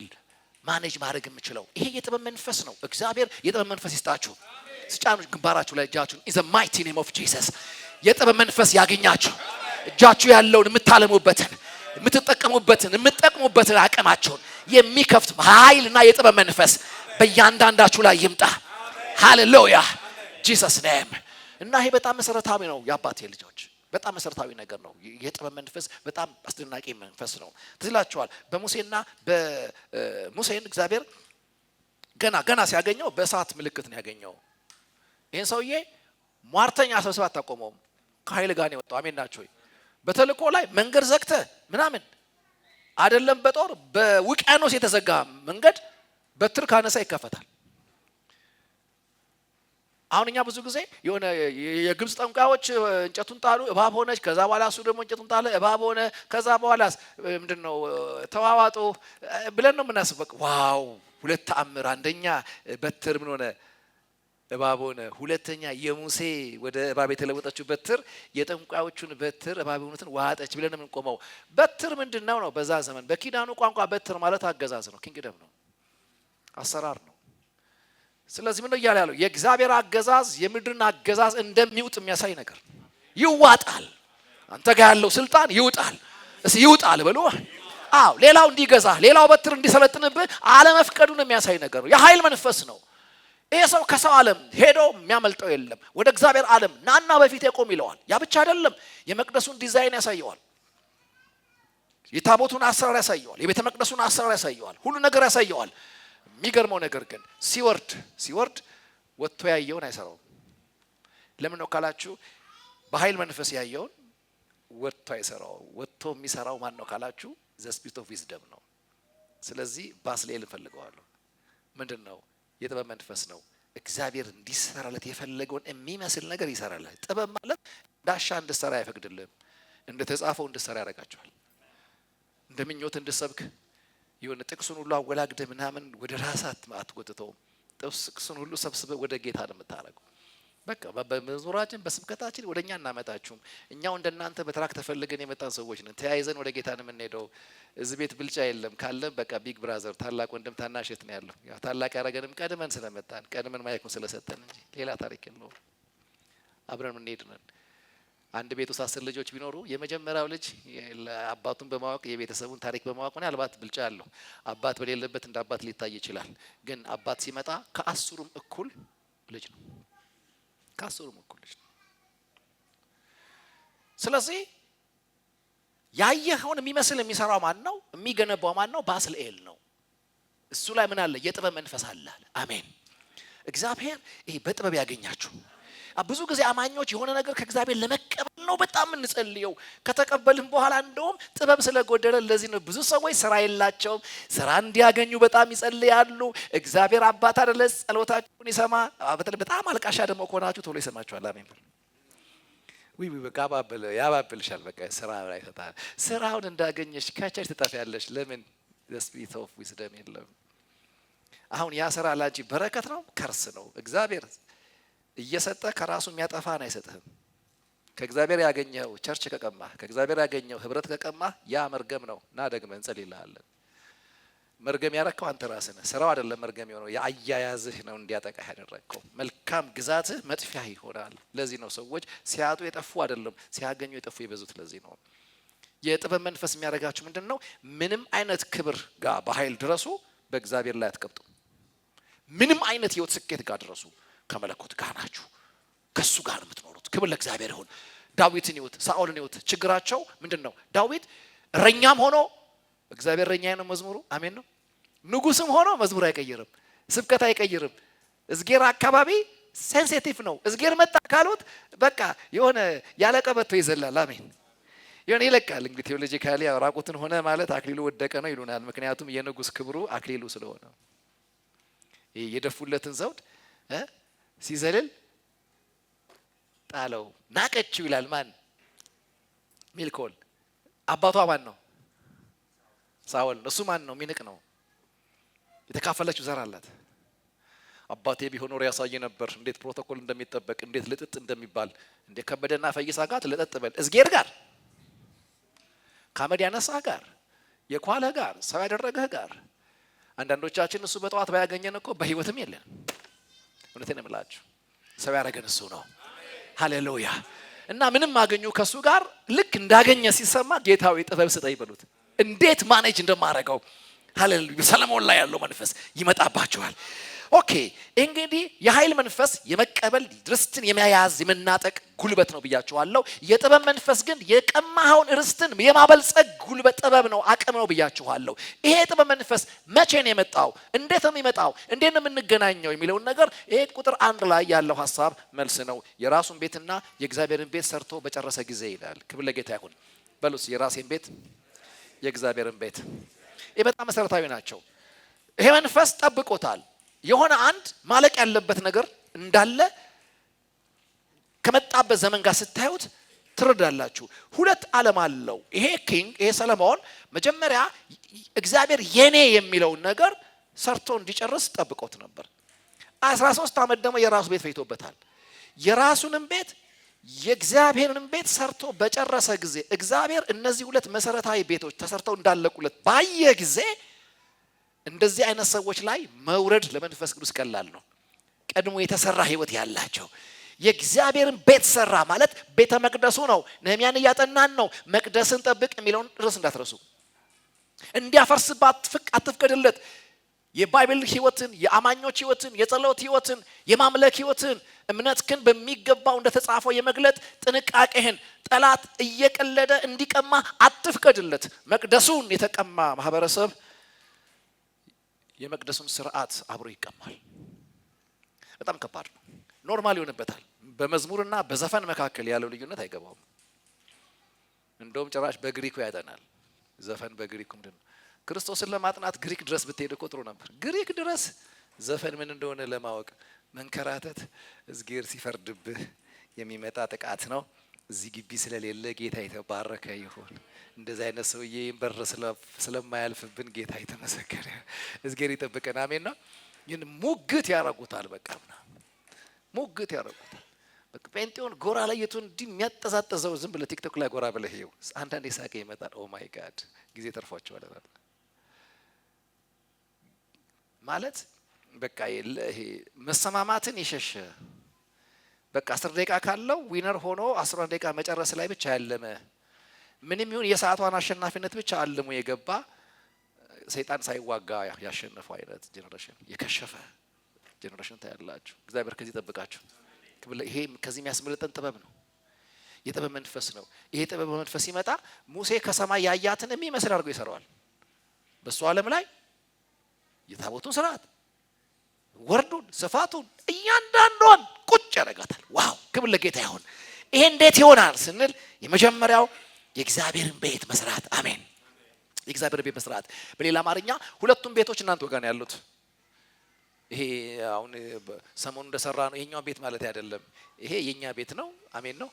ማኔጅ ማድረግ የምችለው? ይሄ የጥበብ መንፈስ ነው። እግዚአብሔር የጥበብ መንፈስ ይስጣችሁ። ስጫኑ ግንባራችሁ ላይ እጃችሁን in the mighty name of Jesus የጥበብ መንፈስ ያገኛችሁ። እጃችሁ ያለውን የምታለሙበትን የምትጠቅሙበትን አቅማችሁን የሚከፍት ኃይልና የጥበብ መንፈስ በእያንዳንዳችሁ ላይ ይምጣ። ሃሌሉያ ጂሰስ ኔም። እና ይሄ በጣም መሰረታዊ ነው የአባቴ ልጆች፣ በጣም መሰረታዊ ነገር ነው። የጥበብ መንፈስ በጣም አስደናቂ መንፈስ ነው። ትዝላችኋል በሙሴና በሙሴን እግዚአብሔር ገና ሲያገኘው በእሳት ምልክት ነው ያገኘው። ይሄን ሰውዬ ሟርተኛ ሰብስባ አታቆመውም። ከኃይል ጋር ነው የወጣው። አሜን ናችሁ? በተልእኮ ላይ መንገድ ዘግተ ምናምን አይደለም። በጦር በውቅያኖስ የተዘጋ መንገድ በትር ካነሳ ይከፈታል። አሁን እኛ ብዙ ጊዜ የሆነ የግብጽ ጠንቋዮች እንጨቱን ጣሉ፣ እባብ ሆነች። ከዛ በኋላ እሱ ደግሞ እንጨቱን ጣለ፣ እባብ ሆነ። ከዛ በኋላ ምንድነው ተዋዋጡ ብለን ነው የምናስበው። ዋው ሁለት ተአምር! አንደኛ በትር ምን ሆነ? እባብ ሆነ። ሁለተኛ የሙሴ ወደ እባብ የተለወጠችው በትር የጠንቋዮቹን በትር እባብ ሆነትን ዋጠች ብለን የምንቆመው። በትር ምንድነው ነው? በዛ ዘመን በኪዳኑ ቋንቋ በትር ማለት አገዛዝ ነው፣ ኪንግደም ነው፣ አሰራር ነው። ስለዚህ ምን ነው እያለ ያለው? የእግዚአብሔር አገዛዝ የምድርን አገዛዝ እንደሚውጥ የሚያሳይ ነገር። ይዋጣል። አንተ ጋር ያለው ስልጣን ይውጣል። እሺ ይውጣል በሉ። አዎ ሌላው እንዲገዛ፣ ሌላው በትር እንዲሰለጥንብህ አለመፍቀዱን የሚያሳይ ነገር ነው። የኃይል መንፈስ ነው። ይሄ ሰው ከሰው ዓለም ሄዶ የሚያመልጠው የለም። ወደ እግዚአብሔር ዓለም ናና በፊት የቆም ይለዋል። ያ ብቻ አይደለም፣ የመቅደሱን ዲዛይን ያሳየዋል። የታቦቱን አሰራር ያሳየዋል። የቤተ መቅደሱን አሰራር ያሳየዋል። ሁሉ ነገር ያሳየዋል። የሚገርመው ነገር ግን ሲወርድ ወጥቶ ያየውን አይሰራውም። ለምን ነው ካላችሁ፣ በኃይል መንፈስ ያየውን ወጥቶ አይሰራው። ወጥቶ የሚሰራው ማን ነው ካላችሁ፣ ዘ ስፒሪት ኦፍ ዊዝደም ነው። ስለዚህ ባስሌል እንፈልገዋለሁ። ምንድን ነው? የጥበብ መንፈስ ነው። እግዚአብሔር እንዲሰራለት የፈለገውን የሚመስል ነገር ይሰራል። ጥበብ ማለት ዳሻ እንድሰራ አይፈቅድልህም። እንደተጻፈው እንድሰራ ያደርጋቸዋል። እንደምኞት እንድሰብክ የሆነ ጥቅሱን ሁሉ አወላግደ ምናምን ወደ ራሳት አትጎትተውም። ጥቅሱን ሁሉ ሰብስበ ወደ ጌታ ነው የምታረገው። በቃ በመዝሙራችን በስብከታችን ወደኛ እናመጣችሁም። እኛው እንደናንተ በትራክ ተፈልገን የመጣን ሰዎች ነን። ተያይዘን ወደ ጌታ ነው የምንሄደው። እዚህ ቤት ብልጫ የለም። ካለም በቃ ቢግ ብራዘር ታላቅ ወንድም ታናሽ እህት ነው ያለው። ያው ታላቅ ያረገንም ቀድመን ስለመጣን ቀድመን ማይኩን ስለሰጠን እንጂ ሌላ ታሪክ የለውም። አብረን እንሄድ ነን። አንድ ቤት ውስጥ 10 ልጆች ቢኖሩ የመጀመሪያው ልጅ አባቱን በማወቅ የቤተሰቡን ታሪክ በማወቅ ነው አልባት ብልጫ ያለው። አባት በሌለበት እንደ አባት ሊታይ ይችላል። ግን አባት ሲመጣ ከ10ሩም እኩል ልጅ ነው። ከ10ሩም እኩል ልጅ ነው። ስለዚህ ያየኸውን የሚመስል የሚሰራው ማን ነው? የሚገነባው ማን ነው? ባስልኤል ነው። እሱ ላይ ምን አለ? የጥበብ መንፈስ አለ። አሜን። እግዚአብሔር ይሄ በጥበብ ያገኛችሁ። ብዙ ጊዜ አማኞች የሆነ ነገር ከእግዚአብሔር ለመቀበል ነው በጣም እንጸልየው። ከተቀበልን በኋላ እንደውም ጥበብ ስለጎደለ ለዚህ ነው ብዙ ሰዎች ስራ የላቸውም። ስራ እንዲያገኙ በጣም ይጸልያሉ። እግዚአብሔር አባት አይደለ ጸሎታችሁን ይሰማ። በጣም አልቃሻ ደግሞ ከሆናችሁ ቶሎ ይሰማችኋል። አሜን። በቃ ያባብልሻል። በቃ ስራ ላይ ተጣለ። ስራውን እንዳገኘሽ ከቸርች ትጠፊያለሽ። ለምን? ስፒሪት ኦፍ ዊዝደም የለም። አሁን ያ ስራ ላንቺ በረከት ነው ከርስ ነው? እግዚአብሔር እየሰጠ ከራሱ የሚያጠፋን አይሰጥህም። ከእግዚአብሔር ያገኘው ቸርች ከቀማህ፣ ከእግዚአብሔር ያገኘው ህብረት ከቀማህ ያ መርገም ነው። ና ደግመን እንጸልይልሃለን። መርገም ያረከው አንተ ራስህ ነህ። ስራው አይደለም መርገም የሆነው፣ የአያያዝህ ነው እንዲያጠቃህ ያደረግከው። መልካም ግዛትህ መጥፊያ ይሆናል። ለዚህ ነው ሰዎች ሲያጡ የጠፉ አይደለም ሲያገኙ የጠፉ የበዙት። ለዚህ ነው የጥበብ መንፈስ የሚያደርጋችሁ ምንድን ነው? ምንም አይነት ክብር ጋር በኃይል ድረሱ፣ በእግዚአብሔር ላይ አትቀብጡ። ምንም አይነት ህይወት ስኬት ጋር ድረሱ፣ ከመለኮት ጋር ናችሁ። ከሱ ጋር የምትኖሩት። ክብር ለእግዚአብሔር ይሁን። ዳዊትን ይሁት፣ ሳኦልን ይሁት፣ ችግራቸው ምንድን ነው? ዳዊት እረኛም ሆኖ እግዚአብሔር እረኛዬ ነው መዝሙሩ አሜን ነው። ንጉስም ሆኖ መዝሙር አይቀይርም፣ ስብከት አይቀይርም። እዝጌር አካባቢ ሴንሲቲቭ ነው። እዝጌር መጣ ካሉት በቃ የሆነ ያለቀበቶ ይዘላል። አሜን የሆነ ይለቃል። እንግዲህ ቴዎሎጂካሊ ራቁትን ሆነ ማለት አክሊሉ ወደቀ ነው ይሉናል። ምክንያቱም የንጉስ ክብሩ አክሊሉ ስለሆነ የደፉለትን ዘውድ ሲዘልል ጣለው፣ ናቀችው ይላል። ማን? ሚልኮል። አባቷ ማን ነው? ሳኦል። እሱ ማን ነው? ሚንቅ ነው። የተካፈለችው ዘር አላት። አባቴ ቢሆን ኖሮ ያሳየ ነበር እንዴት ፕሮቶኮል እንደሚጠበቅ፣ እንዴት ልጥጥ እንደሚባል። እንደ ከበደና ፈይሳ ጋር ልጠጥ በል፣ እዝጌር ጋር፣ ካመድ ያነሳህ ጋር፣ የኳለህ ጋር፣ ሰው ያደረገህ ጋር። አንዳንዶቻችን እሱ በጠዋት ባያገኘን እኮ በህይወትም የለን። እውነቴን ነው የምላችሁ፣ ሰው ያደረገን እሱ ነው። ሃሌሉያ። እና ምንም አገኙ ከሱ ጋር። ልክ እንዳገኘ ሲሰማ ጌታዊ ጥበብ ስጠኝ በሉት። እንዴት ማኔጅ እንደማረገው። ሃሌሉያ። ሰለሞን ላይ ያለው መንፈስ ይመጣባቸዋል። ኦኬ እንግዲህ የኃይል መንፈስ የመቀበል ርስትን የመያዝ የመናጠቅ ጉልበት ነው ብያችኋለሁ። የጥበብ መንፈስ ግን የቀማኸውን ርስትን የማበልጸግ ጉልበት ጥበብ ነው፣ አቅም ነው ብያችኋለሁ። ይሄ የጥበብ መንፈስ መቼ ነው የመጣው? እንዴት ነው የሚመጣው? እንዴት ነው የምንገናኘው የሚለውን ነገር ይሄ ቁጥር 1 ላይ ያለው ሐሳብ መልስ ነው። የራሱን ቤትና የእግዚአብሔርን ቤት ሰርቶ በጨረሰ ጊዜ ይላል። ክብር ለጌታ ይሁን በሉስ። የራሴን ቤት የእግዚአብሔርን ቤት። ይሄ በጣም መሰረታዊ ናቸው። ይሄ መንፈስ ጠብቆታል። የሆነ አንድ ማለቅ ያለበት ነገር እንዳለ ከመጣበት ዘመን ጋር ስታዩት ትረዳላችሁ። ሁለት ዓለም አለው ይሄ ኪንግ። ይሄ ሰለሞን መጀመሪያ እግዚአብሔር የኔ የሚለውን ነገር ሰርቶ እንዲጨርስ ጠብቆት ነበር። 13 ዓመት ደግሞ የራሱ ቤት ፈይቶበታል። የራሱንም ቤት የእግዚአብሔርንም ቤት ሰርቶ በጨረሰ ጊዜ እግዚአብሔር እነዚህ ሁለት መሰረታዊ ቤቶች ተሰርተው እንዳለቁለት ባየ ጊዜ እንደዚህ አይነት ሰዎች ላይ መውረድ ለመንፈስ ቅዱስ ቀላል ነው። ቀድሞ የተሰራ ህይወት ያላቸው የእግዚአብሔርን ቤት ሰራ ማለት ቤተ መቅደሱ ነው። ነህምያን እያጠናን ነው። መቅደስን ጠብቅ የሚለውን ርዕስ እንዳትረሱ። እንዲያፈርስባት አትፍቀድለት። የባይብል ህይወትን፣ የአማኞች ህይወትን፣ የጸሎት ህይወትን፣ የማምለክ ህይወትን፣ እምነትህን በሚገባው እንደተጻፈው የመግለጥ ጥንቃቄህን ጠላት እየቀለደ እንዲቀማ አትፍቀድለት። መቅደሱን የተቀማ ማህበረሰብ የመቅደሱን ስርዓት አብሮ ይቀማል። በጣም ከባድ ነው። ኖርማል ይሆንበታል። በመዝሙርና በዘፈን መካከል ያለው ልዩነት አይገባውም። እንደውም ጭራሽ በግሪኩ ያጠናል። ዘፈን በግሪኩ ምንድነው? ክርስቶስን ለማጥናት ግሪክ ድረስ ብትሄድ እኮ ጥሩ ነበር። ግሪክ ድረስ ዘፈን ምን እንደሆነ ለማወቅ መንከራተት። እዝጌር ሲፈርድብህ የሚመጣ ጥቃት ነው። እዚህ ግቢ ስለሌለ ጌታ የተባረከ ይሁን። እንደዚህ አይነት ሰውዬ በር ስለማያልፍብን ጌታ የተመሰገነ። እዝጌር ይጠብቀን። አሜን ነው። ግን ሙግት ያረጉታል። በቃ ሙግት ያረጉታል። በቃ ጴንጤውን ጎራ ላይ የቱ እንዲህ የሚያጠዛጠዘው ዝም ብለህ ቲክቶክ ላይ ጎራ ብለህ ይኸው አንዳንዴ ሳቀ ይመጣል። ኦ ማይ ጋድ ጊዜ ተርፏቸዋል ማለት በቃ ይሄ መሰማማትን የሸሸ በቃ 10 ደቂቃ ካለው ዊነር ሆኖ 11 ደቂቃ መጨረስ ላይ ብቻ ያለመ ምንም ይሁን የሰዓቷን አሸናፊነት ብቻ አልሞ የገባ ሰይጣን ሳይዋጋ ያሸነፈው አይነት ጄነሬሽን፣ የከሸፈ ጄነሬሽን ታያላችሁ። እግዚአብሔር ከዚህ ጠብቃችሁ። ይሄ ከዚህ የሚያስመልጠን ጥበብ ነው። የጥበብ መንፈስ ነው። ይሄ ጥበብ መንፈስ ሲመጣ ሙሴ ከሰማይ ያያትን የሚመስል አድርጎ ይሰራዋል። በሱ ዓለም ላይ የታቦቱን ስርዓት ወርዱን ስፋቱን እያንዳንዷን ቁጭ ያደርጋታል። ዋው ክብር ለጌታ ይሁን። ይሄ እንዴት ይሆናል ስንል የመጀመሪያው የእግዚአብሔርን ቤት መስራት። አሜን። የእግዚአብሔር ቤት መስራት። በሌላ አማርኛ ሁለቱም ቤቶች እናንተ ወገን ያሉት ይሄ አሁን ሰሞኑን እንደሰራ ነው የኛው ቤት ማለት አይደለም። ይሄ የኛ ቤት ነው። አሜን ነው።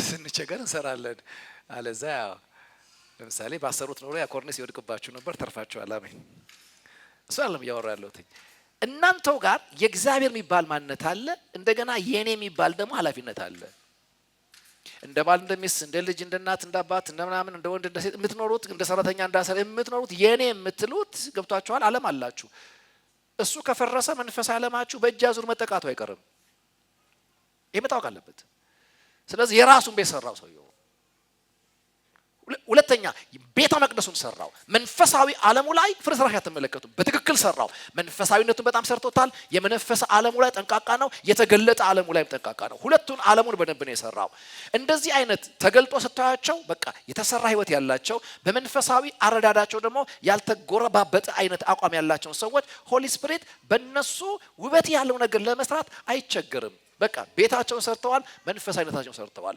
ስንቸገር እንሰራለን። አለዛ ለምሳሌ ባሰሩት ኖሮ ያ ኮርኒስ ይወድቅባችሁ ነበር፣ ተርፋችኋል። አሜን። እሱ አይደለም እያወራ ያለሁት። እናንተው ጋር የእግዚአብሔር የሚባል ማንነት አለ። እንደገና የኔ የሚባል ደግሞ ኃላፊነት አለ። እንደ ባል እንደ ሚስት እንደ ልጅ እንደ እናት እንደ አባት እንደ ምናምን እንደ ወንድ እንደ ሴት የምትኖሩት እንደ ሰራተኛ እንደ አሰሪ የምትኖሩት የኔ የምትሉት ገብቷችኋል። ዓለም አላችሁ። እሱ ከፈረሰ መንፈሳዊ ዓለማችሁ በእጅ አዙር መጠቃቱ አይቀርም። ይሄ መታወቅ አለበት። ስለዚህ የራሱን ቤት ሰራው ሰውየው። ሁለተኛ ቤተ መቅደሱን ሰራው። መንፈሳዊ ዓለሙ ላይ ፍርስራሽ አትመለከቱም። በትክክል ሰራው። መንፈሳዊነቱን በጣም ሰርቶታል። የመንፈስ ዓለሙ ላይ ጠንቃቃ ነው። የተገለጠ ዓለሙ ላይ ጠንቃቃ ነው። ሁለቱን ዓለሙን በደንብ ነው የሰራው። እንደዚህ አይነት ተገልጦ ስታያቸው በቃ የተሰራ ህይወት ያላቸው በመንፈሳዊ አረዳዳቸው ደግሞ ያልተጎረባበጠ አይነት አቋም ያላቸው ሰዎች ሆሊ ስፒሪት በእነሱ ውበት ያለው ነገር ለመስራት አይቸገርም። በቃ ቤታቸውን ሰርተዋል። መንፈሳዊነታቸውን ሰርተዋል።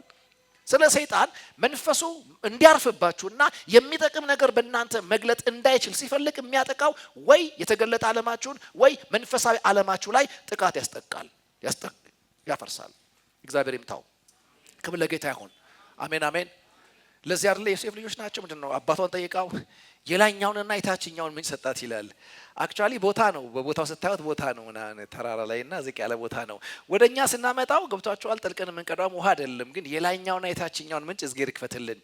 ስለ ሰይጣን መንፈሱ እንዲያርፍባችሁና የሚጠቅም ነገር በእናንተ መግለጥ እንዳይችል ሲፈልግ የሚያጠቃው ወይ የተገለጠ ዓለማችሁን ወይ መንፈሳዊ ዓለማችሁ ላይ ጥቃት ያፈርሳል። እግዚአብሔር ይምታው። ክብር ለጌታ ይሁን። አሜን አሜን። ለዚህ አይደለ የዮሴፍ ልጆች ናቸው ምንድነው አባቷን ጠይቃው የላኛውንና የታችኛውን ምንጭ ሰጣት ይላል። አክቹአሊ ቦታ ነው። በቦታው ስታዩት ቦታ ነው እና ተራራ ላይና ዝቅ ያለ ቦታ ነው። ወደኛ ስናመጣው ገብቷቸዋል። ጥልቅን የምንቀዳው ውሃ አይደለም፣ ግን የላኛውና የታችኛውን ምንጭ እዝጌር ይክፈትልን።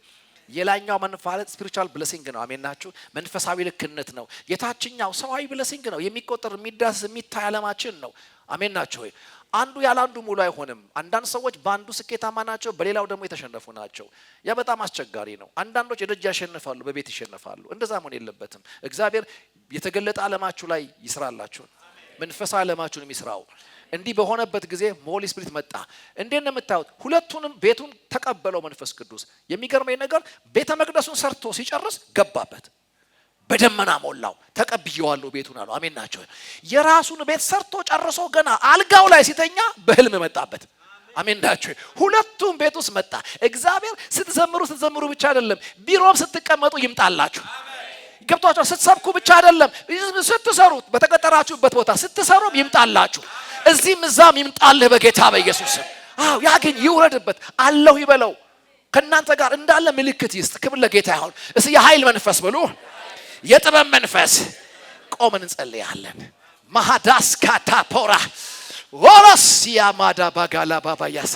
የላኛው መንፋለት ስፒሪቹዋል ብሌሲንግ ነው። አሜን ናችሁ። መንፈሳዊ ልክነት ነው። የታችኛው ሰዋዊ ብሌሲንግ ነው። የሚቆጠር የሚዳስ የሚታይ ዓለማችን ነው። አሜን ናችሁ። አንዱ ያለ አንዱ ሙሉ አይሆንም። አንዳንድ ሰዎች በአንዱ ስኬታማ ናቸው፣ በሌላው ደግሞ የተሸነፉ ናቸው። ያ በጣም አስቸጋሪ ነው። አንዳንዶች የደጅ ያሸንፋሉ፣ በቤት ይሸነፋሉ። እንደዛ መሆን የለበትም። እግዚአብሔር የተገለጠ ዓለማችሁ ላይ ይስራላችሁ። መንፈሳዊ ዓለማችሁን የሚስራው እንዲህ በሆነበት ጊዜ ሆሊ ስፒሪት መጣ። እንዴት ነው የምታዩት? ሁለቱንም ቤቱን ተቀበለው መንፈስ ቅዱስ። የሚገርመኝ ነገር ቤተ መቅደሱን ሰርቶ ሲጨርስ ገባበት፣ በደመና ሞላው። ተቀብየዋለሁ ቤቱን አለው። አሜን ናቸው። የራሱን ቤት ሰርቶ ጨርሶ ገና አልጋው ላይ ሲተኛ በህልም መጣበት። አሜን ናቸው። ሁለቱም ቤት ውስጥ መጣ። እግዚአብሔር ስትዘምሩ ብቻ አይደለም፣ ቢሮም ስትቀመጡ ይምጣላችሁ። ገብቷችሁ ስትሰብኩ ብቻ አይደለም፣ ስትሰሩት በተቀጠራችሁበት ቦታ ስትሰሩም ይምጣላችሁ። እዚህም እዛም ይምጣልህ በጌታ በኢየሱስ ስም። አዎ ያገኝ ይውረድበት አለው ይበለው። ከእናንተ ጋር እንዳለ ምልክት ይስጥ። ክብር ለጌታ ይሁን። እስኪ የኃይል መንፈስ በሉ፣ የጥበብ መንፈስ። ቆመን እንጸልያለን። ማሃዳስ ካታፖራ ወራስ ያማዳ ባጋላ ባባያስ